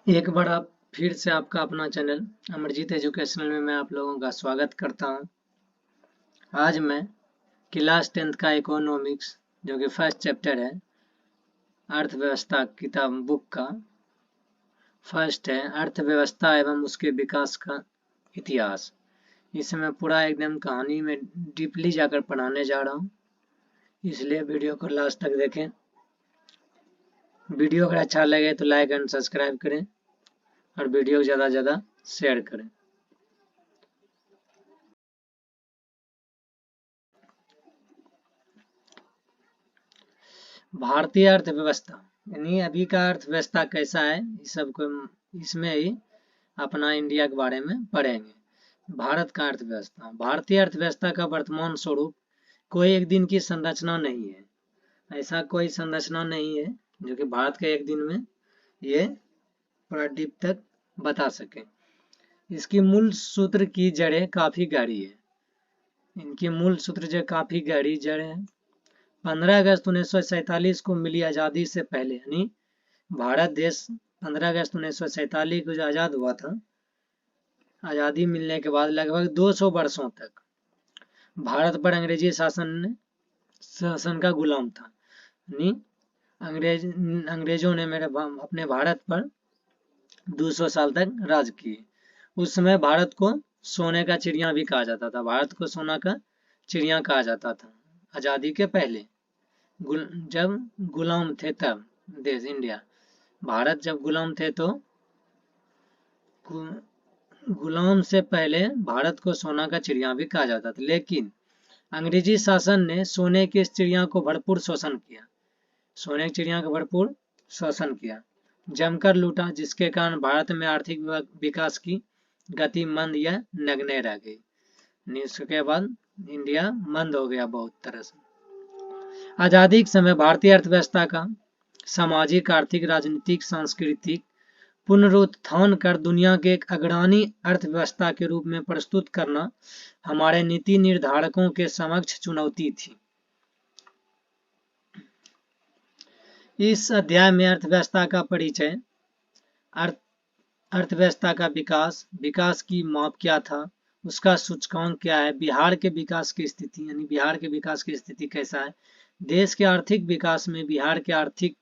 एक बार आप फिर से आपका अपना चैनल अमरजीत एजुकेशनल में मैं आप लोगों का स्वागत करता हूं। आज मैं क्लास 10th का इकोनॉमिक्स जो कि फर्स्ट चैप्टर है अर्थव्यवस्था किताब बुक का फर्स्ट है अर्थव्यवस्था एवं उसके विकास का इतिहास। इसमें पूरा एकदम कहानी में डीपली जाकर पढ़ाने जा रहा हूं, इसलिए वीडियो को लास्ट तक देखें। वीडियो अगर अच्छा लगे तो लाइक एंड सब्सक्राइब करें और वीडियो को ज़्यादा से ज़्यादा शेयर करें। भारतीय अर्थव्यवस्था यानी अभी का अर्थव्यवस्था कैसा है, इस सबको इसमें ही अपना इंडिया के बारे में पढ़ेंगे। भारत का अर्थव्यवस्था, भारतीय अर्थव्यवस्था का वर्तमान स्वरूप कोई एक दिन की संरचना नहीं है। ऐसा कोई संरचना नहीं है जो कि भारत के एक दिन में ये पूरा डीप तक बता सके। इसकी मूल सूत्र की जड़ें काफी गहरी है। इनकी मूल सूत्र जो काफी गहरी जड़ें हैं। 15 अगस्त 1947 को मिली आज़ादी से पहले यानी भारत देश 15 अगस्त 1947 को जो आज़ाद हुआ था, आज़ादी मिलने के बाद लगभग 200 वर्षों तक भारत पर अंग्रेजी शासन का गुलाम था। यानी अंग्रेजों ने अपने भारत पर 200 साल तक राज किए। उस समय भारत को सोने का चिड़िया भी कहा जाता था। भारत को सोना का चिड़िया कहा जाता था आज़ादी के पहले, जब गुलाम थे तब देश इंडिया। भारत जब गुलाम थे तो गुलाम से पहले भारत को सोना का चिड़िया भी कहा जाता था, लेकिन अंग्रेजी शासन ने सोने की इस चिड़िया को भरपूर शोषण किया। सोने की चिड़िया का भरपूर शोषण किया, जमकर लूटा, जिसके कारण भारत में आर्थिक विकास की गति मंद या नगण्य रह गई। इसके बाद इंडिया मंद हो गया बहुत तरह से। आजादी के समय भारतीय अर्थव्यवस्था का सामाजिक, आर्थिक, राजनीतिक, सांस्कृतिक पुनरुत्थान कर दुनिया के एक अग्रणी अर्थव्यवस्था के रूप में प्रस्तुत करना हमारे नीति निर्धारकों के समक्ष चुनौती थी। इस अध्याय में अर्थव्यवस्था का परिचय, अर्थव्यवस्था का विकास, विकास की माप क्या था, उसका सूचकांक क्या है, बिहार के विकास की स्थिति यानी बिहार के विकास की स्थिति कैसा है, देश के आर्थिक विकास में बिहार के आर्थिक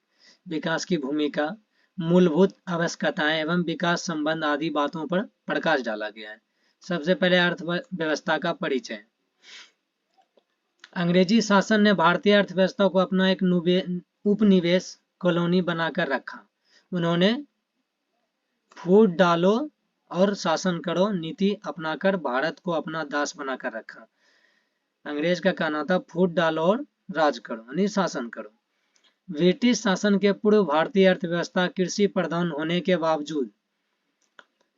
विकास की भूमिका, मूलभूत आवश्यकताएं एवं विकास संबंध आदि बातों पर प्रकाश डाला गया है। सबसे पहले अर्थव्यवस्था का परिचय। अंग्रेजी शासन ने भारतीय अर्थव्यवस्था को अपना एक उपनिवेश कॉलोनी बनाकर रखा। उन्होंने फूट डालो और शासन करो नीति अपनाकर भारत को अपना दास बनाकर रखा। अंग्रेज का कहना था फूट डालो और राज करो यानी शासन करो। ब्रिटिश शासन के पूर्व भारतीय अर्थव्यवस्था कृषि प्रधान होने के बावजूद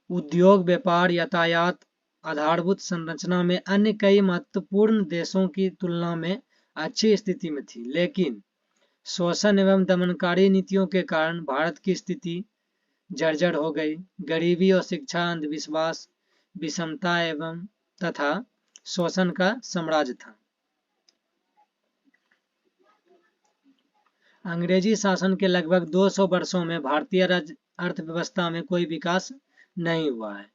उद्योग, व्यापार, यातायात, आधारभूत संरचना में अन्य कई महत्वपूर्ण देशों की तुलना में अच्छी स्थिति में थी, लेकिन शोषण एवं दमनकारी नीतियों के कारण भारत की स्थिति जर्जर हो गई। गरीबी और शिक्षा, अंधविश्वास, विषमता एवं तथा शोषण का साम्राज्य था। अंग्रेजी शासन के लगभग 200 वर्षों में भारतीय अर्थव्यवस्था में कोई विकास नहीं हुआ है।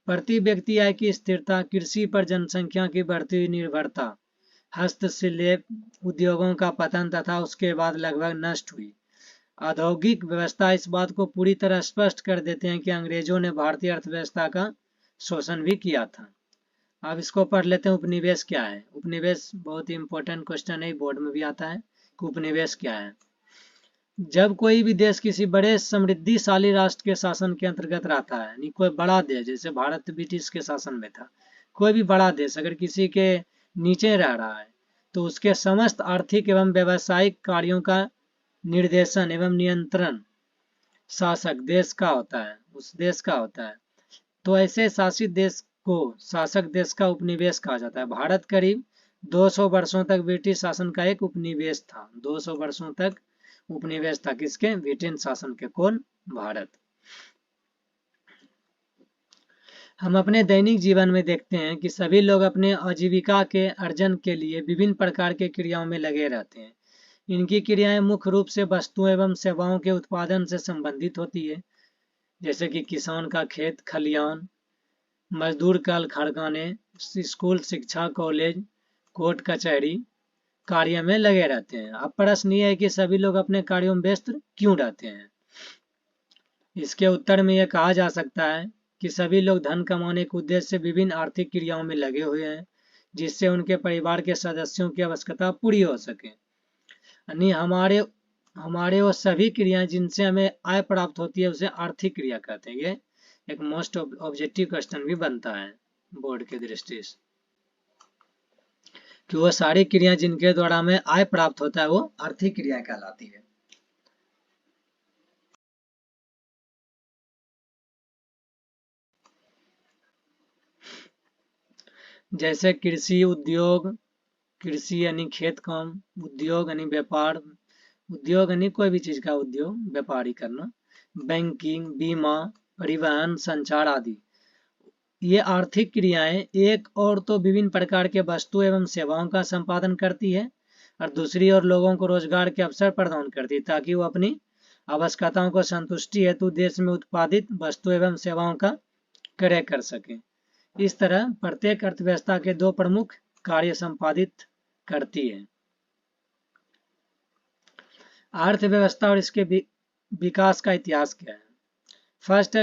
प्रति व्यक्ति आय की स्थिरता, कृषि पर जनसंख्या की बढ़ती हुई निर्भरता, हस्तशिल्प उद्योगों का पतन तथा उसके बाद लगभग नष्ट हुई औद्योगिक व्यवस्था इस बात को पूरी तरह स्पष्ट कर देते हैं कि अंग्रेजों ने भारतीय अर्थव्यवस्था का शोषण भी किया था। अब इसको पढ़ लेते हैं, उपनिवेश क्या है। उपनिवेश बहुत ही इंपॉर्टेंट क्वेश्चन है, बोर्ड में भी आता है कि उपनिवेश क्या है। जब कोई भी देश किसी बड़े समृद्धिशाली राष्ट्र के शासन के अंतर्गत रहता है, यानी कोई बड़ा देश, जैसे भारत ब्रिटिश के शासन में था, कोई भी बड़ा देश अगर किसी के नीचे रह रहा है तो उसके समस्त आर्थिक एवं व्यावसायिक कार्यों का निर्देशन एवं नियंत्रण शासक देश का होता है, उस देश का होता है। तो ऐसे शासित देश को शासक देश का उपनिवेश कहा जाता है। भारत करीब 200 वर्षों तक ब्रिटिश शासन का एक उपनिवेश था। 200 वर्षों तक उपनिवेश था किसके? ब्रिटेन शासन के। कौन? भारत। हम अपने दैनिक जीवन में देखते हैं कि सभी लोग अपने आजीविका के अर्जन के लिए विभिन्न प्रकार के क्रियाओं में लगे रहते हैं। इनकी क्रियाएं मुख्य रूप से वस्तुओं एवं सेवाओं के उत्पादन से संबंधित होती है। जैसे कि किसान का खेत खलियान, मजदूर कल कारखाने, स्कूल शिक्षा कॉलेज, कोर्ट कचहरी कार्य में लगे रहते हैं। अब प्रश्न ये है कि सभी लोग अपने कार्यों में व्यस्त क्यों रहते हैं। इसके उत्तर में यह कहा जा सकता है कि सभी लोग धन कमाने के उद्देश्य से विभिन्न आर्थिक क्रियाओं में लगे हुए हैं, जिससे उनके परिवार के सदस्यों की आवश्यकता पूरी हो सके। यानी हमारे वो सभी क्रियाएं जिनसे हमें आय प्राप्त होती है उसे आर्थिक क्रिया कहते हैं। ये एक मोस्ट ऑब्जेक्टिव क्वेश्चन भी बनता है बोर्ड के दृष्टि से, कि वो सारी क्रियाएं जिनके द्वारा हमें आय प्राप्त होता है वो आर्थिक क्रिया कहलाती है। जैसे कृषि उद्योग, कृषि यानी खेत काम, उद्योग यानी व्यापार, उद्योग यानी कोई भी चीज का उद्योग, व्यापारी करना, बैंकिंग, बीमा, परिवहन, संचार आदि। ये आर्थिक क्रियाएं एक और तो विभिन्न प्रकार के वस्तु एवं सेवाओं का संपादन करती है और दूसरी ओर लोगों को रोजगार के अवसर प्रदान करती है ताकि वो अपनी आवश्यकताओं को संतुष्टि हेतु देश में उत्पादित वस्तु एवं सेवाओं का क्रय कर सके। इस तरह प्रत्येक अर्थव्यवस्था के दो प्रमुख कार्य संपादित करती है। अर्थव्यवस्था और इसके विकास का इतिहास क्या है। फर्स्ट है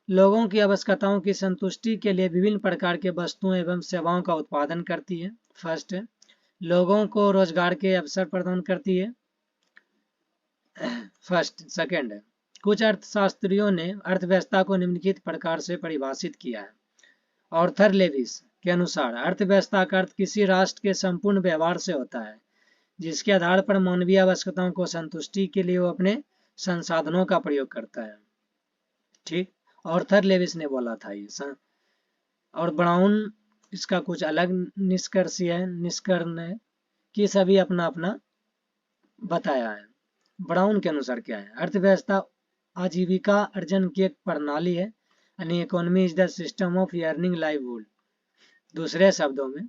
लोगों की आवश्यकताओं की संतुष्टि के लिए विभिन्न प्रकार के वस्तुओं एवं सेवाओं का उत्पादन करती है। फर्स्ट है लोगों को रोजगार के अवसर प्रदान करती है। फर्स्ट। सेकंड है कुछ अर्थशास्त्रियों ने अर्थव्यवस्था को निम्नलिखित प्रकार से परिभाषित किया है। ऑर्थर लेविस के अनुसार अर्थव्यवस्था का अर्थ किसी राष्ट्र के संपूर्ण व्यवहार से होता है जिसके आधार पर मानवीय आवश्यकताओं को संतुष्टि के लिए वो अपने संसाधनों का प्रयोग करता है। ठीक, ऑर्थर लेविस ने बोला था ये। और ब्राउन इसका कुछ अलग निष्कर्ष है कि सभी अपना अपना बताया है। ब्राउन के अनुसार क्या है, अर्थव्यवस्था आजीविका अर्जन की एक प्रणाली है, यानी economy is the system of earning livelihood. दूसरे शब्दों में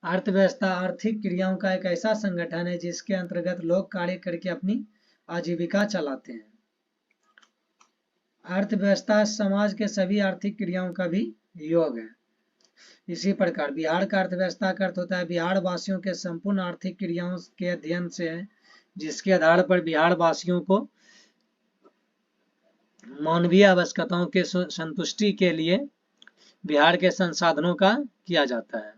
अर्थव्यवस्था आर्थिक क्रियाओं का एक ऐसा संगठन है जिसके अंतर्गत लोग कार्य करके अपनी आजीविका चलाते हैं। अर्थव्यवस्था समाज के सभी आर्थिक क्रियाओं का भी योग है। इसी प्रकार बिहार का अर्थव्यवस्था का अर्थ होता है बिहार वासियों के संपूर्ण आर्थिक क्रियाओं के अध्ययन से है जिसके आधार पर बिहार वासियों को मानवीय आवश्यकताओं के संतुष्टि के लिए बिहार के संसाधनों का किया जाता है।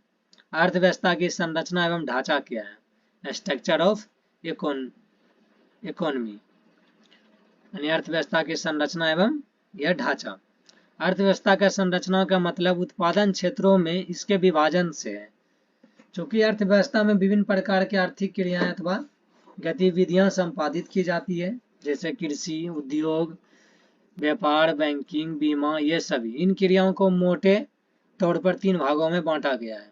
अर्थव्यवस्था की संरचना एवं ढांचा क्या है, स्ट्रक्चर ऑफ इकोनॉमी, यानी अर्थव्यवस्था की संरचना एवं यह ढांचा। अर्थव्यवस्था का संरचना का मतलब उत्पादन क्षेत्रों में इसके विभाजन से है। चूंकि अर्थव्यवस्था में विभिन्न प्रकार की आर्थिक क्रियाएं अथवा गतिविधियां संपादित की जाती है जैसे कृषि, उद्योग, व्यापार, बैंकिंग, बीमा, ये सभी इन क्रियाओं को मोटे तौर पर 3 भागों में बांटा गया है।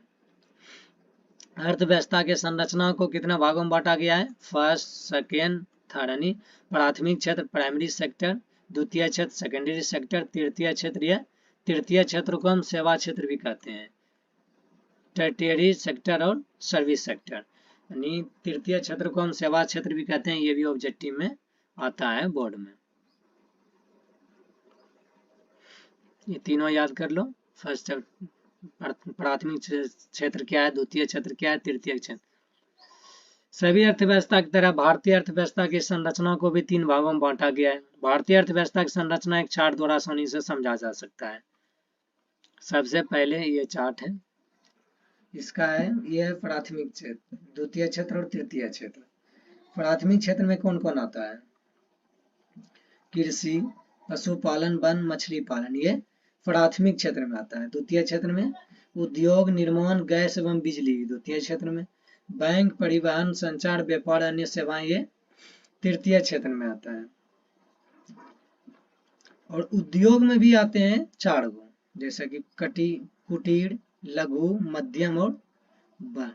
अर्थव्यवस्था के संरचना को कितने भागों में बांटा गया है, फर्स्ट, सेकेंड, थर्ड, यानी प्राथमिक क्षेत्र प्राइमरी सेक्टर, द्वितीय क्षेत्र सेकेंडरी सेक्टर, तृतीय क्षेत्र या तृतीय क्षेत्र को हम सेवा क्षेत्र भी कहते हैं, टर्टियरी सेक्टर और सर्विस सेक्टर, यानी तृतीय क्षेत्र को हम सेवा क्षेत्र भी कहते हैं। ये भी ऑब्जेक्टिव में आता है बोर्ड में। ये तीनों याद कर लो। फर्स्ट प्राथमिक क्षेत्र क्या है, द्वितीय क्षेत्र क्या है, तृतीय क्षेत्र। सभी अर्थव्यवस्था की तरह भारतीय अर्थव्यवस्था की संरचना को भी 3 भागों में बांटा गया है। भारतीय अर्थव्यवस्था की संरचना एक चार्ट द्वारा आसानी से समझा जा सकता है। सबसे पहले ये चार्ट है, इसका है यह प्राथमिक क्षेत्र, द्वितीय क्षेत्र और तृतीय क्षेत्र। प्राथमिक क्षेत्र में कौन कौन आता है, कृषि, पशुपालन, वन, मछली पालन, ये प्राथमिक क्षेत्र में आता है। द्वितीय क्षेत्र में उद्योग, निर्माण, गैस एवं बिजली, द्वितीय क्षेत्र में बैंक, परिवहन, संचार, व्यापार, अन्य सेवाएं, ये तृतीय क्षेत्र में आता है। और उद्योग में भी आते हैं 4 गो, जैसे कि कुटीर, लघु, मध्यम और वन।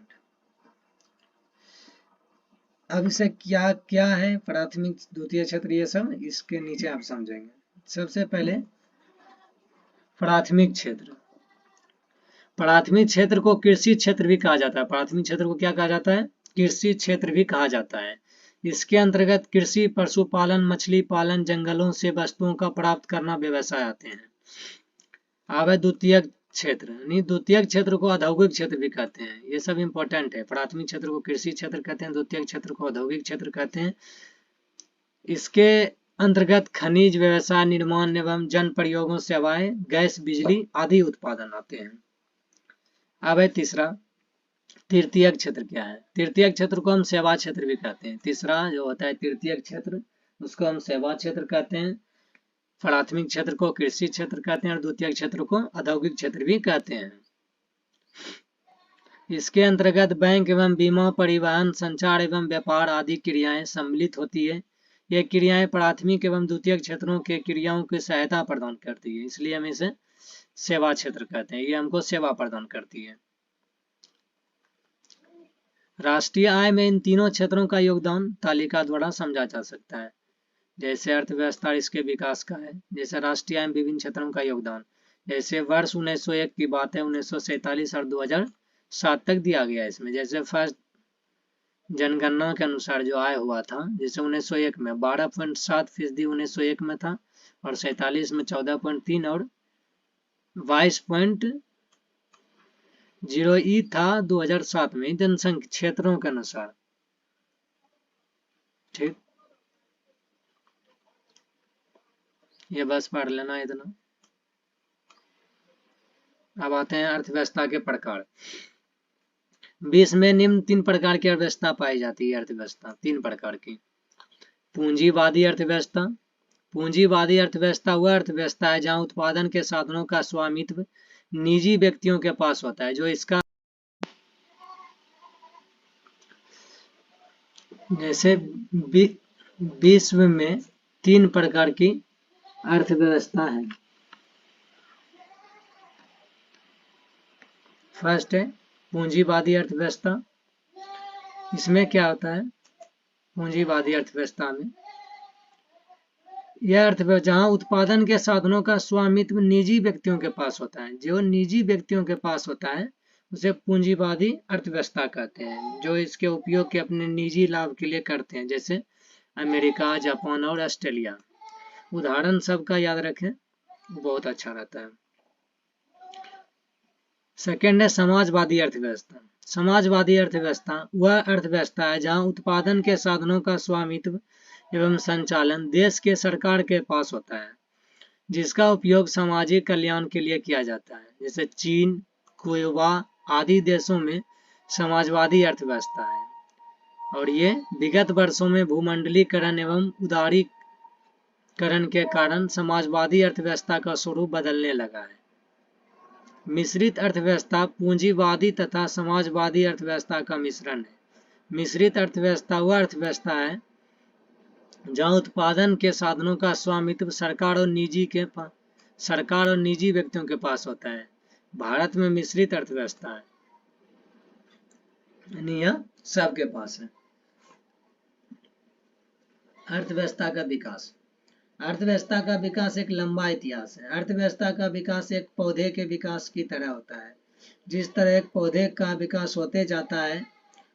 अब इसे क्या क्या है प्राथमिक, द्वितीय क्षेत्र, ये सब इसके नीचे आप समझेंगे। सबसे पहले प्राथमिक क्षेत्र। प्राथमिक क्षेत्र को कृषि क्षेत्र भी कहा जाता है। प्राथमिक क्षेत्र को क्या कहा जाता है, कृषि क्षेत्र भी कहा जाता है। इसके अंतर्गत कृषि, पशुपालन, मछली पालन, जंगलों से वस्तुओं का प्राप्त करना व्यवसाय आते हैं। अब है द्वितीयक क्षेत्र, यानी द्वितीयक क्षेत्र को औद्योगिक क्षेत्र भी कहते हैं। ये सब इंपॉर्टेंट है। प्राथमिक क्षेत्र को कृषि क्षेत्र कहते हैं, द्वितीयक क्षेत्र को औद्योगिक क्षेत्र कहते हैं। इसके अंतर्गत खनिज व्यवसाय, निर्माण एवं जन प्रयोगों, सेवाएं, गैस, बिजली आदि उत्पादन आते हैं। अब है तीसरा तृतीयक क्षेत्र क्या है? तृतीयक क्षेत्र को हम सेवा क्षेत्र भी कहते हैं। तीसरा जो होता है तृतीयक क्षेत्र, उसको हम सेवा क्षेत्र कहते हैं। प्राथमिक क्षेत्र को कृषि क्षेत्र कहते हैं और द्वितीयक क्षेत्र को औद्योगिक क्षेत्र भी कहते हैं। इसके अंतर्गत बैंक एवं बीमा, परिवहन, संचार एवं व्यापार आदि क्रियाएं सम्मिलित होती है। ये क्रियाएं प्राथमिक एवं द्वितीयक क्षेत्रों के क्रियाओं की सहायता प्रदान करती है, इसलिए हम इसे सेवा क्षेत्र कहते हैं। ये हमको सेवा प्रदान करती है। राष्ट्रीय आय में इन तीनों क्षेत्रों का योगदान तालिका द्वारा समझा जा सकता है। जैसे अर्थव्यवस्था इसके विकास का है, जैसे राष्ट्रीय आय में विभिन्न क्षेत्रों का योगदान, जैसे वर्ष 1901 की बात है, 1947 और 2007 तक दिया गया है इसमें। जैसे फर्स्ट जनगणना के अनुसार जो आय हुआ था, जैसे 1901 में 12.7% 1901 में था और 47 में 14.3 और 22.0 था 2007 में, जनसंख्या क्षेत्रों के अनुसार। ठीक, ये बस पढ़ लेना इतना। अब आते हैं अर्थव्यवस्था के प्रकार। विश्व में निम्न 3 प्रकार की अर्थव्यवस्था पाई जाती है। अर्थव्यवस्था 3 प्रकार की। पूंजीवादी अर्थव्यवस्था। पूंजीवादी अर्थव्यवस्था वह अर्थव्यवस्था है जहां उत्पादन के साधनों का स्वामित्व निजी व्यक्तियों के पास होता है। जो इसका जैसे विश्व में 3 प्रकार की अर्थव्यवस्था है। फर्स्ट है पूंजीवादी अर्थव्यवस्था। इसमें क्या होता है? पूंजीवादी अर्थव्यवस्था में यह अर्थव्यवस्था जहां उत्पादन के साधनों का स्वामित्व निजी व्यक्तियों के पास होता है। जो निजी व्यक्तियों के पास होता है उसे पूंजीवादी अर्थव्यवस्था कहते हैं। जो इसके उपयोग के अपने निजी लाभ के लिए करते हैं, जैसे अमेरिका, जापान और ऑस्ट्रेलिया। उदाहरण सबका याद रखें, बहुत अच्छा रहता है। सेकेंड है समाजवादी अर्थव्यवस्था। समाजवादी अर्थव्यवस्था वह अर्थव्यवस्था है जहां उत्पादन के साधनों का स्वामित्व एवं संचालन देश के सरकार के पास होता है, जिसका उपयोग सामाजिक कल्याण के लिए किया जाता है। जैसे चीन, क्यूबा आदि देशों में समाजवादी अर्थव्यवस्था है और ये विगत वर्षों में भूमंडलीकरण एवं उदारीकरण के कारण समाजवादी अर्थव्यवस्था का स्वरूप बदलने लगा है। मिश्रित अर्थव्यवस्था पूंजीवादी तथा समाजवादी अर्थव्यवस्था का मिश्रण है। मिश्रित अर्थव्यवस्था वह अर्थव्यवस्था है जहां उत्पादन के साधनों का स्वामित्व सरकार और निजी व्यक्तियों के पास होता है। भारत में मिश्रित अर्थव्यवस्था है, यानी यह सबके पास है। अर्थव्यवस्था का विकास। अर्थव्यवस्था का विकास एक लंबा इतिहास है। अर्थव्यवस्था का विकास एक पौधे के विकास की तरह होता है। जिस तरह एक पौधे का विकास होते जाता है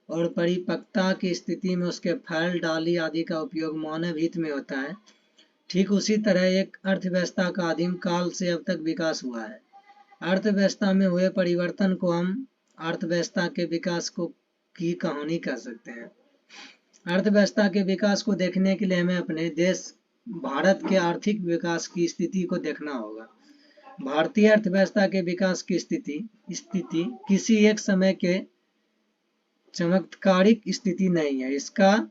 और परिपक्वता की स्थिति में उसके फल, डाली आदि का उपयोग मानव हित में होता है, ठीक उसी तरह एक अर्थव्यवस्था का आदिम काल से अब तक विकास हुआ है। अर्थव्यवस्था में हुए परिवर्तन को हम अर्थव्यवस्था के विकास की कहानी कह सकते हैं। अर्थव्यवस्था के विकास को देखने के लिए हमें अपने देश भारत के आर्थिक विकास की स्थिति को देखना होगा। भारतीय अर्थव्यवस्था के विकास की स्थिति किसी एक समय के चमत्कारिक स्थिति नहीं है, इसका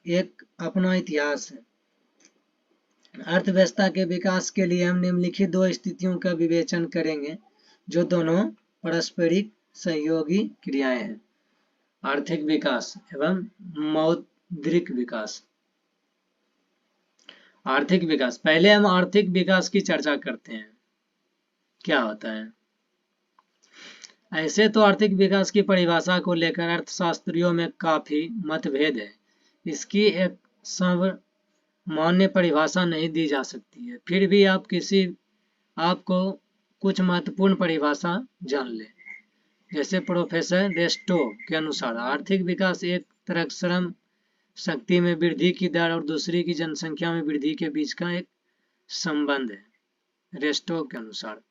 एक अपना इतिहास है। अर्थव्यवस्था के विकास के लिए हम निम्नलिखित 2 स्थितियों का विवेचन करेंगे, जो दोनों पारस्परिक सहयोगी क्रियाएं हैं। आर्थिक विकास एवं मौद्रिक विकास। आर्थिक विकास, पहले हम आर्थिक विकास की चर्चा करते हैं, क्या होता है। ऐसे तो आर्थिक विकास की परिभाषा को लेकर अर्थशास्त्रियों में काफी मतभेद है। इसकी एक सर्वमान्य परिभाषा नहीं दी जा सकती है। फिर भी आपको कुछ महत्वपूर्ण परिभाषा जान लें। जैसे प्रोफेसर रेस्टो के अनुसार आर्थिक विकास एक तरह श्रम शक्ति में वृद्धि की दर और दूसरी की जनसंख्या में वृद्धि के बीच का एक संबंध है, रेस्टो के अनुसार।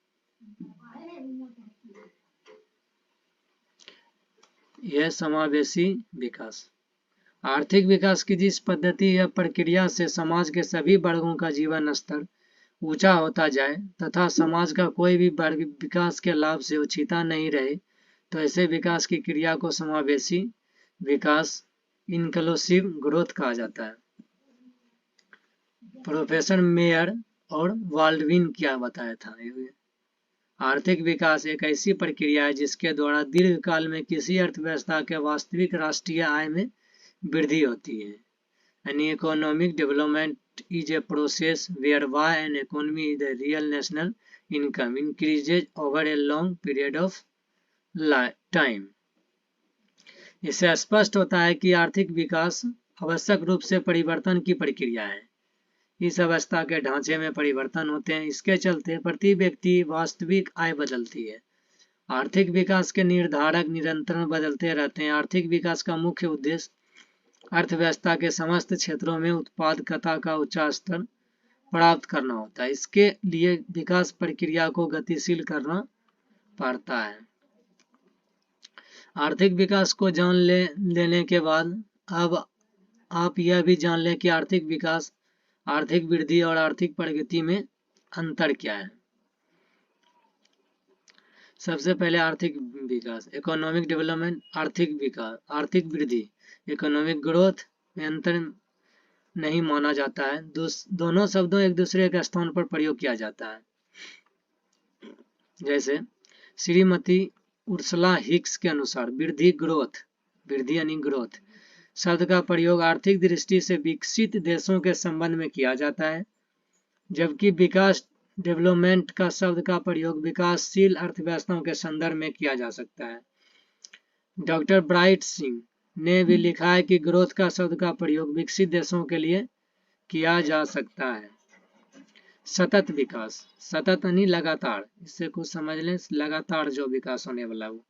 यह समावेशी विकास। आर्थिक विकास की जिस पद्धति या प्रक्रिया से समाज के सभी वर्गों का जीवन स्तर ऊंचा होता जाए तथा समाज का कोई भी वर्ग विकास के लाभ से उछीता नहीं रहे, तो ऐसे विकास की क्रिया को समावेशी विकास, इंक्लूसिव ग्रोथ कहा जाता है। प्रोफेसर मेयर और बाल्डविन क्या बताया था? आर्थिक विकास एक ऐसी प्रक्रिया है जिसके द्वारा दीर्घकाल में किसी अर्थव्यवस्था के वास्तविक राष्ट्रीय आय में वृद्धि होती है। An economic development is a process whereby an economy, the real national income, increases over a long period of time. इससे स्पष्ट होता है कि आर्थिक विकास आवश्यक रूप से परिवर्तन की प्रक्रिया है। इस अवस्था के ढांचे में परिवर्तन होते हैं, इसके चलते प्रति व्यक्ति वास्तविक आय बदलती है। आर्थिक विकास के निर्धारक निरंतर बदलते रहते हैं। आर्थिक विकास का मुख्य उद्देश्य अर्थव्यवस्था के समस्त क्षेत्रों में उत्पादकता का उच्च स्तर प्राप्त करना होता है। इसके लिए विकास प्रक्रिया को गतिशील करना पड़ता है। आर्थिक विकास को जान लेने के बाद अब आप यह भी जान लें कि आर्थिक विकास, आर्थिक वृद्धि और आर्थिक प्रगति में अंतर क्या है। सबसे पहले आर्थिक विकास, इकोनॉमिक डेवलपमेंट, आर्थिक विकास, आर्थिक वृद्धि, इकोनॉमिक ग्रोथ में अंतर नहीं माना जाता है। दोनों शब्दों एक दूसरे के स्थान पर प्रयोग किया जाता है। जैसे श्रीमती उर्सुला हिक्स के अनुसार वृद्धि, ग्रोथ, वृद्धि यानी ग्रोथ शब्द का प्रयोग आर्थिक दृष्टि से विकसित देशों के संबंध में किया जाता है, जबकि विकास, डेवलपमेंट का शब्द का प्रयोग विकासशील अर्थव्यवस्थाओं के संदर्भ में किया जा सकता है। डॉक्टर ब्राइट सिंह ने भी लिखा है कि ग्रोथ का शब्द का प्रयोग विकसित देशों के लिए किया जा सकता है। सतत विकास, सतत यानी लगातार, इससे कुछ समझ लें, लगातार जो विकास होने वाला हो।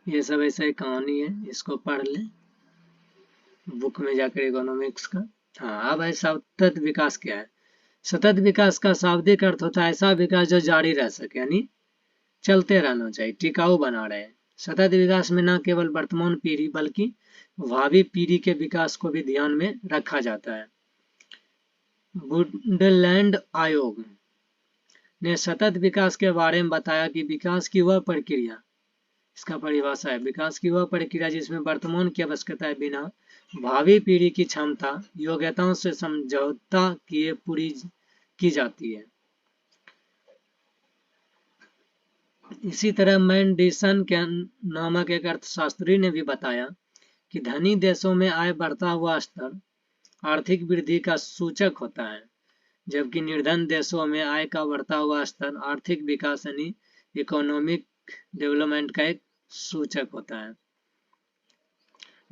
ये सब ऐसा ही कहानी है, इसको पढ़ लें बुक में जाकर इकोनॉमिक्स का। हाँ, अब है सतत विकास क्या है। सतत विकास का शाब्दिक अर्थ होता है ऐसा विकास जो जारी रह सके, यानी चलते रहना चाहिए, टिकाऊ बना रहे। सतत विकास में न केवल वर्तमान पीढ़ी बल्कि भावी पीढ़ी के विकास को भी ध्यान में रखा जाता है। वुंडरलैंड आयोग ने सतत विकास के बारे में बताया कि विकास की वह प्रक्रिया, इसका परिभाषा है, विकास की वह प्रक्रिया जिसमें वर्तमान की आवश्यकताएं बिना भावी पीढ़ी की क्षमता, योग्यताओं से समझौता किए पूरी की जाती है। इसी तरह मैंडिसन के नामक एक अर्थशास्त्री ने भी बताया कि धनी देशों में आय बढ़ता हुआ स्तर आर्थिक वृद्धि का सूचक होता है, जबकि निर्धन देशों में आय का बढ़ता हुआ स्तर आर्थिक विकास यानी इकोनॉमिक डेवलपमेंट का एक सूचक होता है।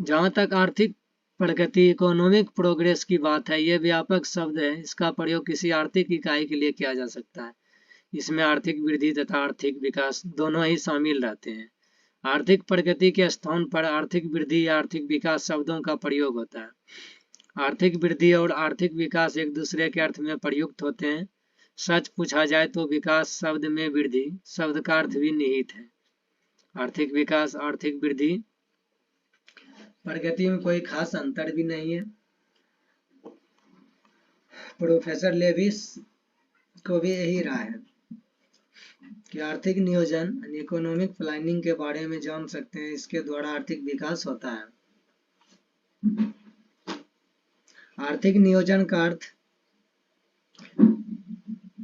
जहां तक आर्थिक प्रगति, इकोनॉमिक प्रोग्रेस की बात है, यह व्यापक शब्द है। इसका प्रयोग किसी आर्थिक इकाई के लिए किया जा सकता है। इसमें आर्थिक वृद्धि तथा आर्थिक विकास दोनों ही शामिल रहते हैं। आर्थिक प्रगति के स्थान पर आर्थिक वृद्धि या आर्थिक विकास शब्दों का प्रयोग होता है। आर्थिक वृद्धि और आर्थिक विकास एक दूसरे के अर्थ में प्रयुक्त होते हैं। सच पूछा जाए तो विकास शब्द में वृद्धि शब्द का अर्थ भी निहित है। आर्थिक विकास, आर्थिक वृद्धि, प्रगति में कोई खास अंतर भी नहीं है। प्रोफेसर लेविस को भी यही राय है कि आर्थिक नियोजन यानी इकोनॉमिक प्लानिंग के बारे में जान सकते हैं, इसके द्वारा आर्थिक विकास होता है। आर्थिक नियोजन का अर्थ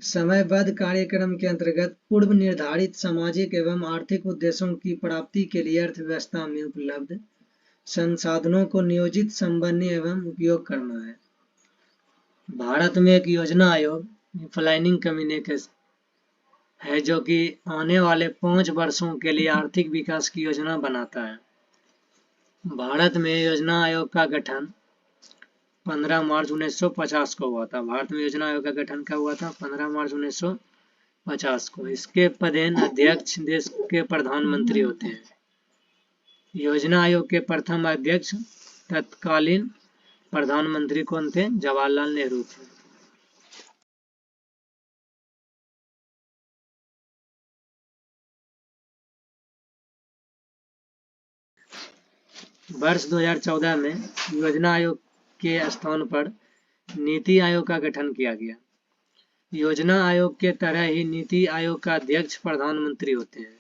समयबद्ध कार्यक्रम के अंतर्गत पूर्व निर्धारित सामाजिक एवं आर्थिक उद्देश्यों की प्राप्ति के लिए अर्थव्यवस्था में उपलब्ध संसाधनों को नियोजित, संबंधी एवं उपयोग करना है। भारत में एक योजना आयोग प्लानिंग कम्युनिकेशन है जो कि आने वाले 5 वर्षों के लिए आर्थिक विकास की योजना बनाता है। भारत में योजना आयोग का गठन 15 मार्च 1950 को हुआ था। भारत में योजना आयोग का गठन कब हुआ था? 15 मार्च 1950 को। इसके पदेन अध्यक्ष देश के प्रधानमंत्री होते हैं। योजना आयोग के प्रथम अध्यक्ष तत्कालीन प्रधानमंत्री कौन थे? जवाहरलाल नेहरू थे। वर्ष 2014 में योजना आयोग के स्थान पर नीति आयोग का गठन किया गया। योजना आयोग के तरह ही नीति आयोग का अध्यक्ष प्रधानमंत्री होते हैं,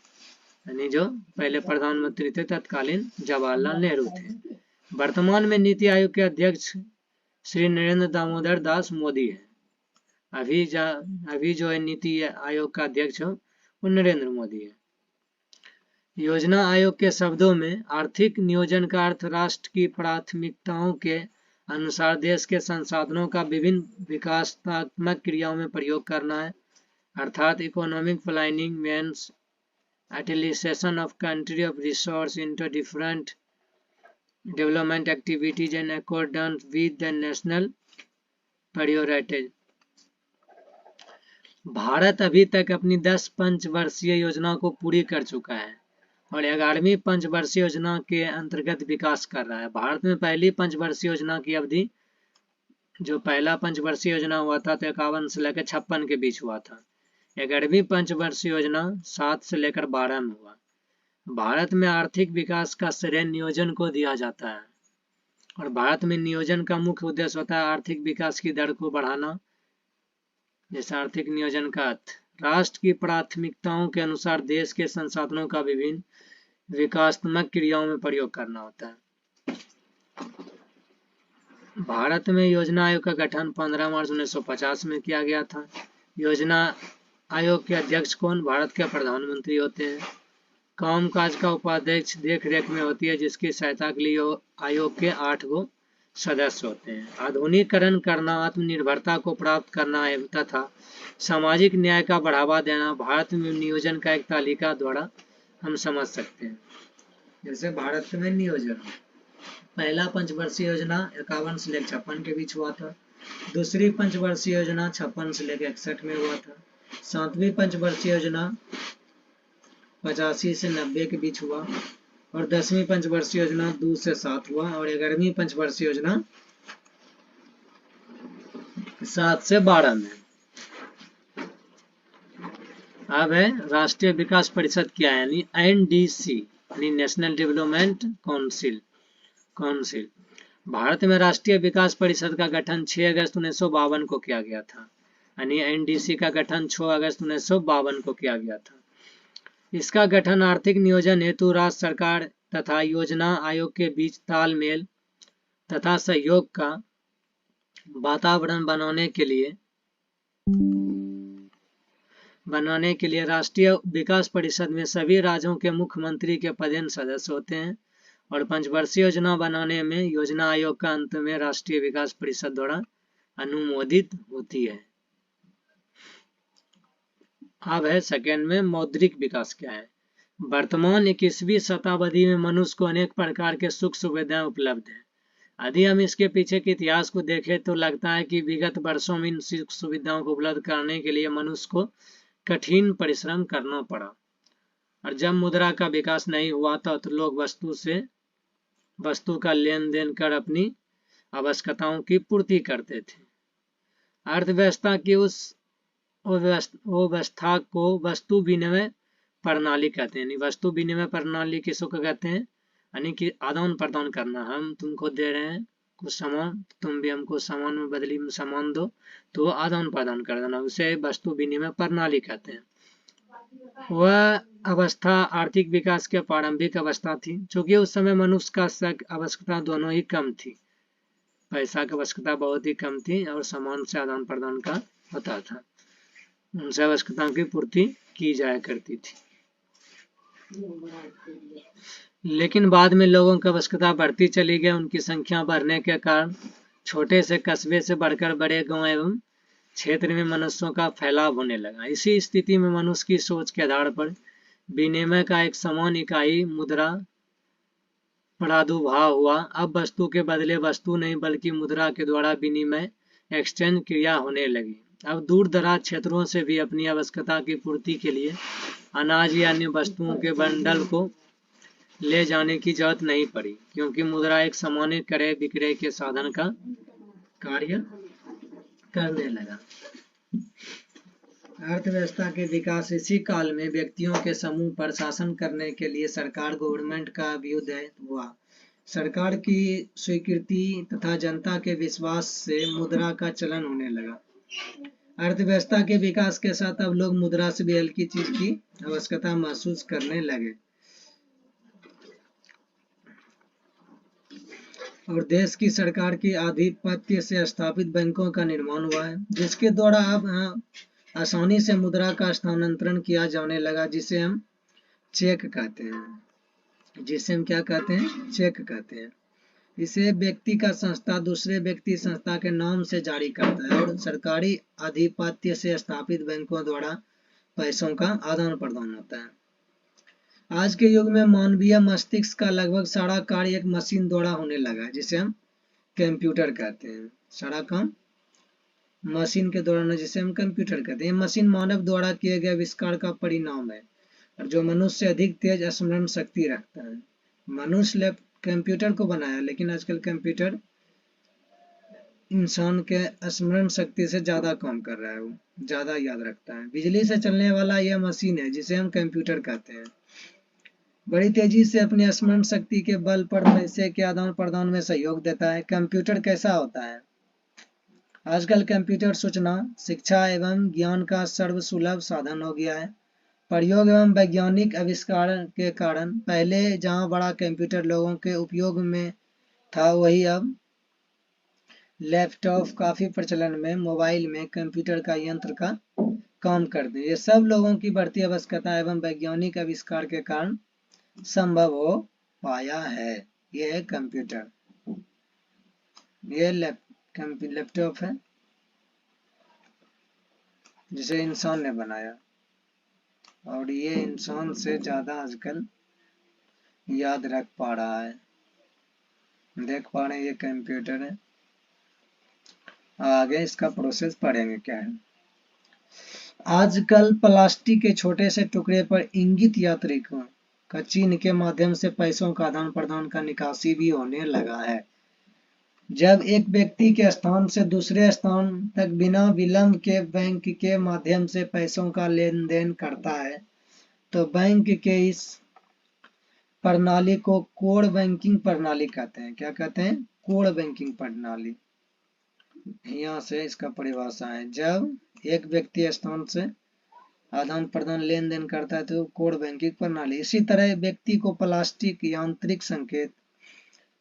यानी जो पहले प्रधानमंत्री थे तत्कालीन जवाहरलाल नेहरू थे। वर्तमान में नीति आयोग के अध्यक्ष श्री नरेंद्र दामोदर दास मोदी है। अभी जो है नीति आयोग का अध्यक्ष वो नरेंद्र मोदी है। योजना आयोग के शब्दों में आर्थिक नियोजन का अर्थ राष्ट्र की प्राथमिकताओं के अनुसार देश के संसाधनों का विभिन्न विकासात्मक क्रियाओं में प्रयोग करना है, अर्थात economic planning means utilization of country of resource into different development activities in accordance with the national priorities। Bharat अभी तक अपनी 10 पंचवर्षीय योजना को पूरी कर चुका है और 11वीं पंचवर्षीय योजना के अंतर्गत विकास कर रहा है। भारत में पहली पंचवर्षीय योजना की अवधि जो पहला पंचवर्षीय योजना हुआ था तो 51 से लेकर 56 के बीच हुआ था। 11वीं पंचवर्षीय योजना 7 से लेकर 12 में हुआ। भारत में आर्थिक विकास का श्रेय नियोजन को दिया जाता है और भारत में नियोजन का मुख्य उद्देश्य होता है आर्थिक विकास की दर को बढ़ाना। जैसे आर्थिक नियोजन का अर्थ राष्ट्र की प्राथमिकताओं के अनुसार देश के संसाधनों का विभिन्न विकासात्मक क्रियाओं में प्रयोग करना होता है। भारत में योजना आयोग का गठन 15 मार्च 1950 में किया गया था। योजना आयोग के अध्यक्ष कौन? भारत के प्रधानमंत्री होते हैं। कामकाज का उपाध्यक्ष देख रेख में होती है, जिसकी सहायता के लिए आयोग के 8 गो सदस्य होते हैं। आधुनिकीकरण करना, आत्मनिर्भरता को प्राप्त करना तथा सामाजिक न्याय का बढ़ावा देना भारत में नियोजन का एक तालिका द्वारा हम समझ सकते हैं। जैसे भारत में नियोजन पहला पंचवर्षीय योजना 51 से लेकर 56 के बीच हुआ था। दूसरी पंचवर्षीय योजना 56 से लेकर 61 में हुआ था। 7वीं पंचवर्षीय योजना 85 से 90 के बीच हुआ और 10वीं पंचवर्षीय योजना 2 से 7 हुआ और 11वीं पंचवर्षीय योजना 7 से 12 में। अब है राष्ट्रीय विकास परिषद क्या है, यानी NDC यानी नेशनल डेवलपमेंट काउंसिल। भारत में राष्ट्रीय विकास परिषद का गठन 6 अगस्त 1952 को किया गया था, यानी NDC का गठन 6 अगस्त 1952 को किया गया था। इसका गठन आर्थिक नियोजन हेतु राज्य सरकार तथा योजना आयोग के बीच तालमेल तथा सहयोग का वातावरण बनाने के लिए राष्ट्रीय विकास परिषद में सभी राज्यों के मुख्यमंत्री के पदेन सदस्य होते हैं और पंचवर्षीय योजना बनाने में योजना आयोग का अंत में राष्ट्रीय विकास परिषद द्वारा अनुमोदित होती है। अब है सेकेंड में मौद्रिक विकास क्या है। वर्तमान 21वीं शताब्दी में मनुष्य को अनेक प्रकार के सुख सुविधाएं उपलब्ध है। यदि हम इसके पीछे के इतिहास को देखें तो लगता है कि विगत वर्षों में इन सुख सुविधाओं को उपलब्ध करने के लिए मनुष्य को कठिन परिश्रम करना पड़ा और जब मुद्रा का विकास नहीं हुआ था तो लोग वस्तु का लेन देन कर अपनी आवश्यकताओं की पूर्ति करते थे। अर्थव्यवस्था की उस व्यवस्था को वस्तु विनिमय प्रणाली कहते हैं। वस्तु विनिमय प्रणाली किसको कहते हैं, यानी कि आदान प्रदान करना। हम तुमको दे रहे हैं कुछ सामान, तुम भी हमको सामान में बदली में सामान दो, तो आदान प्रदान कर देना, उसे वस्तु विनिमय प्रणाली कहते हैं। वह अवस्था आर्थिक विकास के प्रारंभिक अवस्था थी, क्योंकि उस समय मनुष्य का आवश्यकता दोनों ही कम थी। पैसा की आवश्यकता बहुत ही कम थी और सामान से आदान प्रदान का होता था, उनसे आवश्यकताओं की पूर्ति की जाया करती थी। लेकिन बाद में लोगों की आवश्यकता बढ़ती चली गई। उनकी संख्या बढ़ने के कारण छोटे से कस्बे से बढ़कर बड़े गांव एवं क्षेत्र में मनुष्यों का फैलाव होने लगा। इसी स्थिति में मनुष्य की सोच के आधार पर विनिमय का एक समान इकाई मुद्रा प्रादुर्भाव हुआ। अब वस्तु के बदले वस्तु नहीं बल्कि मुद्रा के द्वारा विनिमय एक्सचेंज क्रिया होने लगी। अब दूर दराज क्षेत्रों से भी अपनी आवश्यकता की पूर्ति के लिए अनाज या अन्य वस्तुओं के बंडल को ले जाने की जरूरत नहीं पड़ी, क्योंकि मुद्रा एक सामान्य क्रय विक्रय के साधन का कार्य करने लगा। अर्थव्यवस्था के विकास इसी काल में व्यक्तियों के समूह पर शासन करने के लिए सरकार गवर्नमेंट का अभ्युदय हुआ। सरकार की स्वीकृति तथा जनता के विश्वास से मुद्रा का चलन होने लगा। अर्थव्यवस्था के विकास के साथ अब लोग मुद्रा से भी हल्की चीज की आवश्यकता महसूस करने लगे और देश की सरकार की आधिपत्य से स्थापित बैंकों का निर्माण हुआ है, जिसके द्वारा अब आसानी से मुद्रा का स्थानांतरण किया जाने लगा, जिसे हम चेक कहते हैं। जिसे हम क्या कहते हैं? चेक कहते हैं। इसे व्यक्ति का संस्था दूसरे व्यक्ति संस्था के नाम से जारी करता है और सरकारी आधिपत्य से स्थापित बैंकों द्वारा पैसों का आदान प्रदान होता है। आज के युग में मानवीय मस्तिष्क का लगभग सारा कार्य एक मशीन द्वारा होने लगा है, जिसे हम कंप्यूटर कहते हैं। सारा काम मशीन के द्वारा, जिसे हम कंप्यूटर कहते हैं। मशीन मानव द्वारा किए गए आविष्कार का परिणाम है और जो मनुष्य से अधिक तेज स्मरण शक्ति रखता है। मनुष्य कंप्यूटर को बनाया, लेकिन आजकल कंप्यूटर इंसान के स्मरण शक्ति से ज्यादा काम कर रहा है, वो ज्यादा याद रखता है। बिजली से चलने वाला यह मशीन है, जिसे हम कंप्यूटर कहते हैं। बड़ी तेजी से अपनी स्मरण शक्ति के बल पर पैसे के आदान प्रदान में सहयोग देता है। कंप्यूटर कैसा होता है? आजकल कंप्यूटर सूचना, शिक्षा एवं ज्ञान का सर्वसुलभ साधन हो गया है। प्रयोग एवं वैज्ञानिक आविष्कार के कारण पहले जहां बड़ा कंप्यूटर लोगों के उपयोग में था, वही अब लैपटॉप काफी प्रचलन में, मोबाइल में कंप्यूटर का यंत्र का काम करते हैं। ये सब लोगों की बढ़ती आवश्यकता एवं वैज्ञानिक आविष्कार के कारण संभव हो पाया है। यह है कंप्यूटर। ये लैपटॉप है जिसे इंसान ने बनाया और ये इंसान से ज्यादा आजकल याद रख पा रहा है। देख पा रहे हैं ये कंप्यूटर है। आगे इसका प्रोसेस पढ़ेंगे क्या है। आजकल प्लास्टिक के छोटे से टुकड़े पर इंगित यात्रिकों का चिन्ह के माध्यम से पैसों का आदान प्रदान का निकासी भी होने लगा है। जब एक व्यक्ति के स्थान से दूसरे स्थान तक बिना विलंब के बैंक के माध्यम से पैसों का लेन देन करता है, तो बैंक के इस प्रणाली को कोर बैंकिंग प्रणाली कहते हैं। क्या कहते हैं? कोर बैंकिंग प्रणाली। यहाँ से इसका परिभाषा है। जब एक व्यक्ति स्थान से आदान प्रदान लेन देन करता है तो कोर बैंकिंग प्रणाली। इसी तरह व्यक्ति को प्लास्टिक यांत्रिक संकेत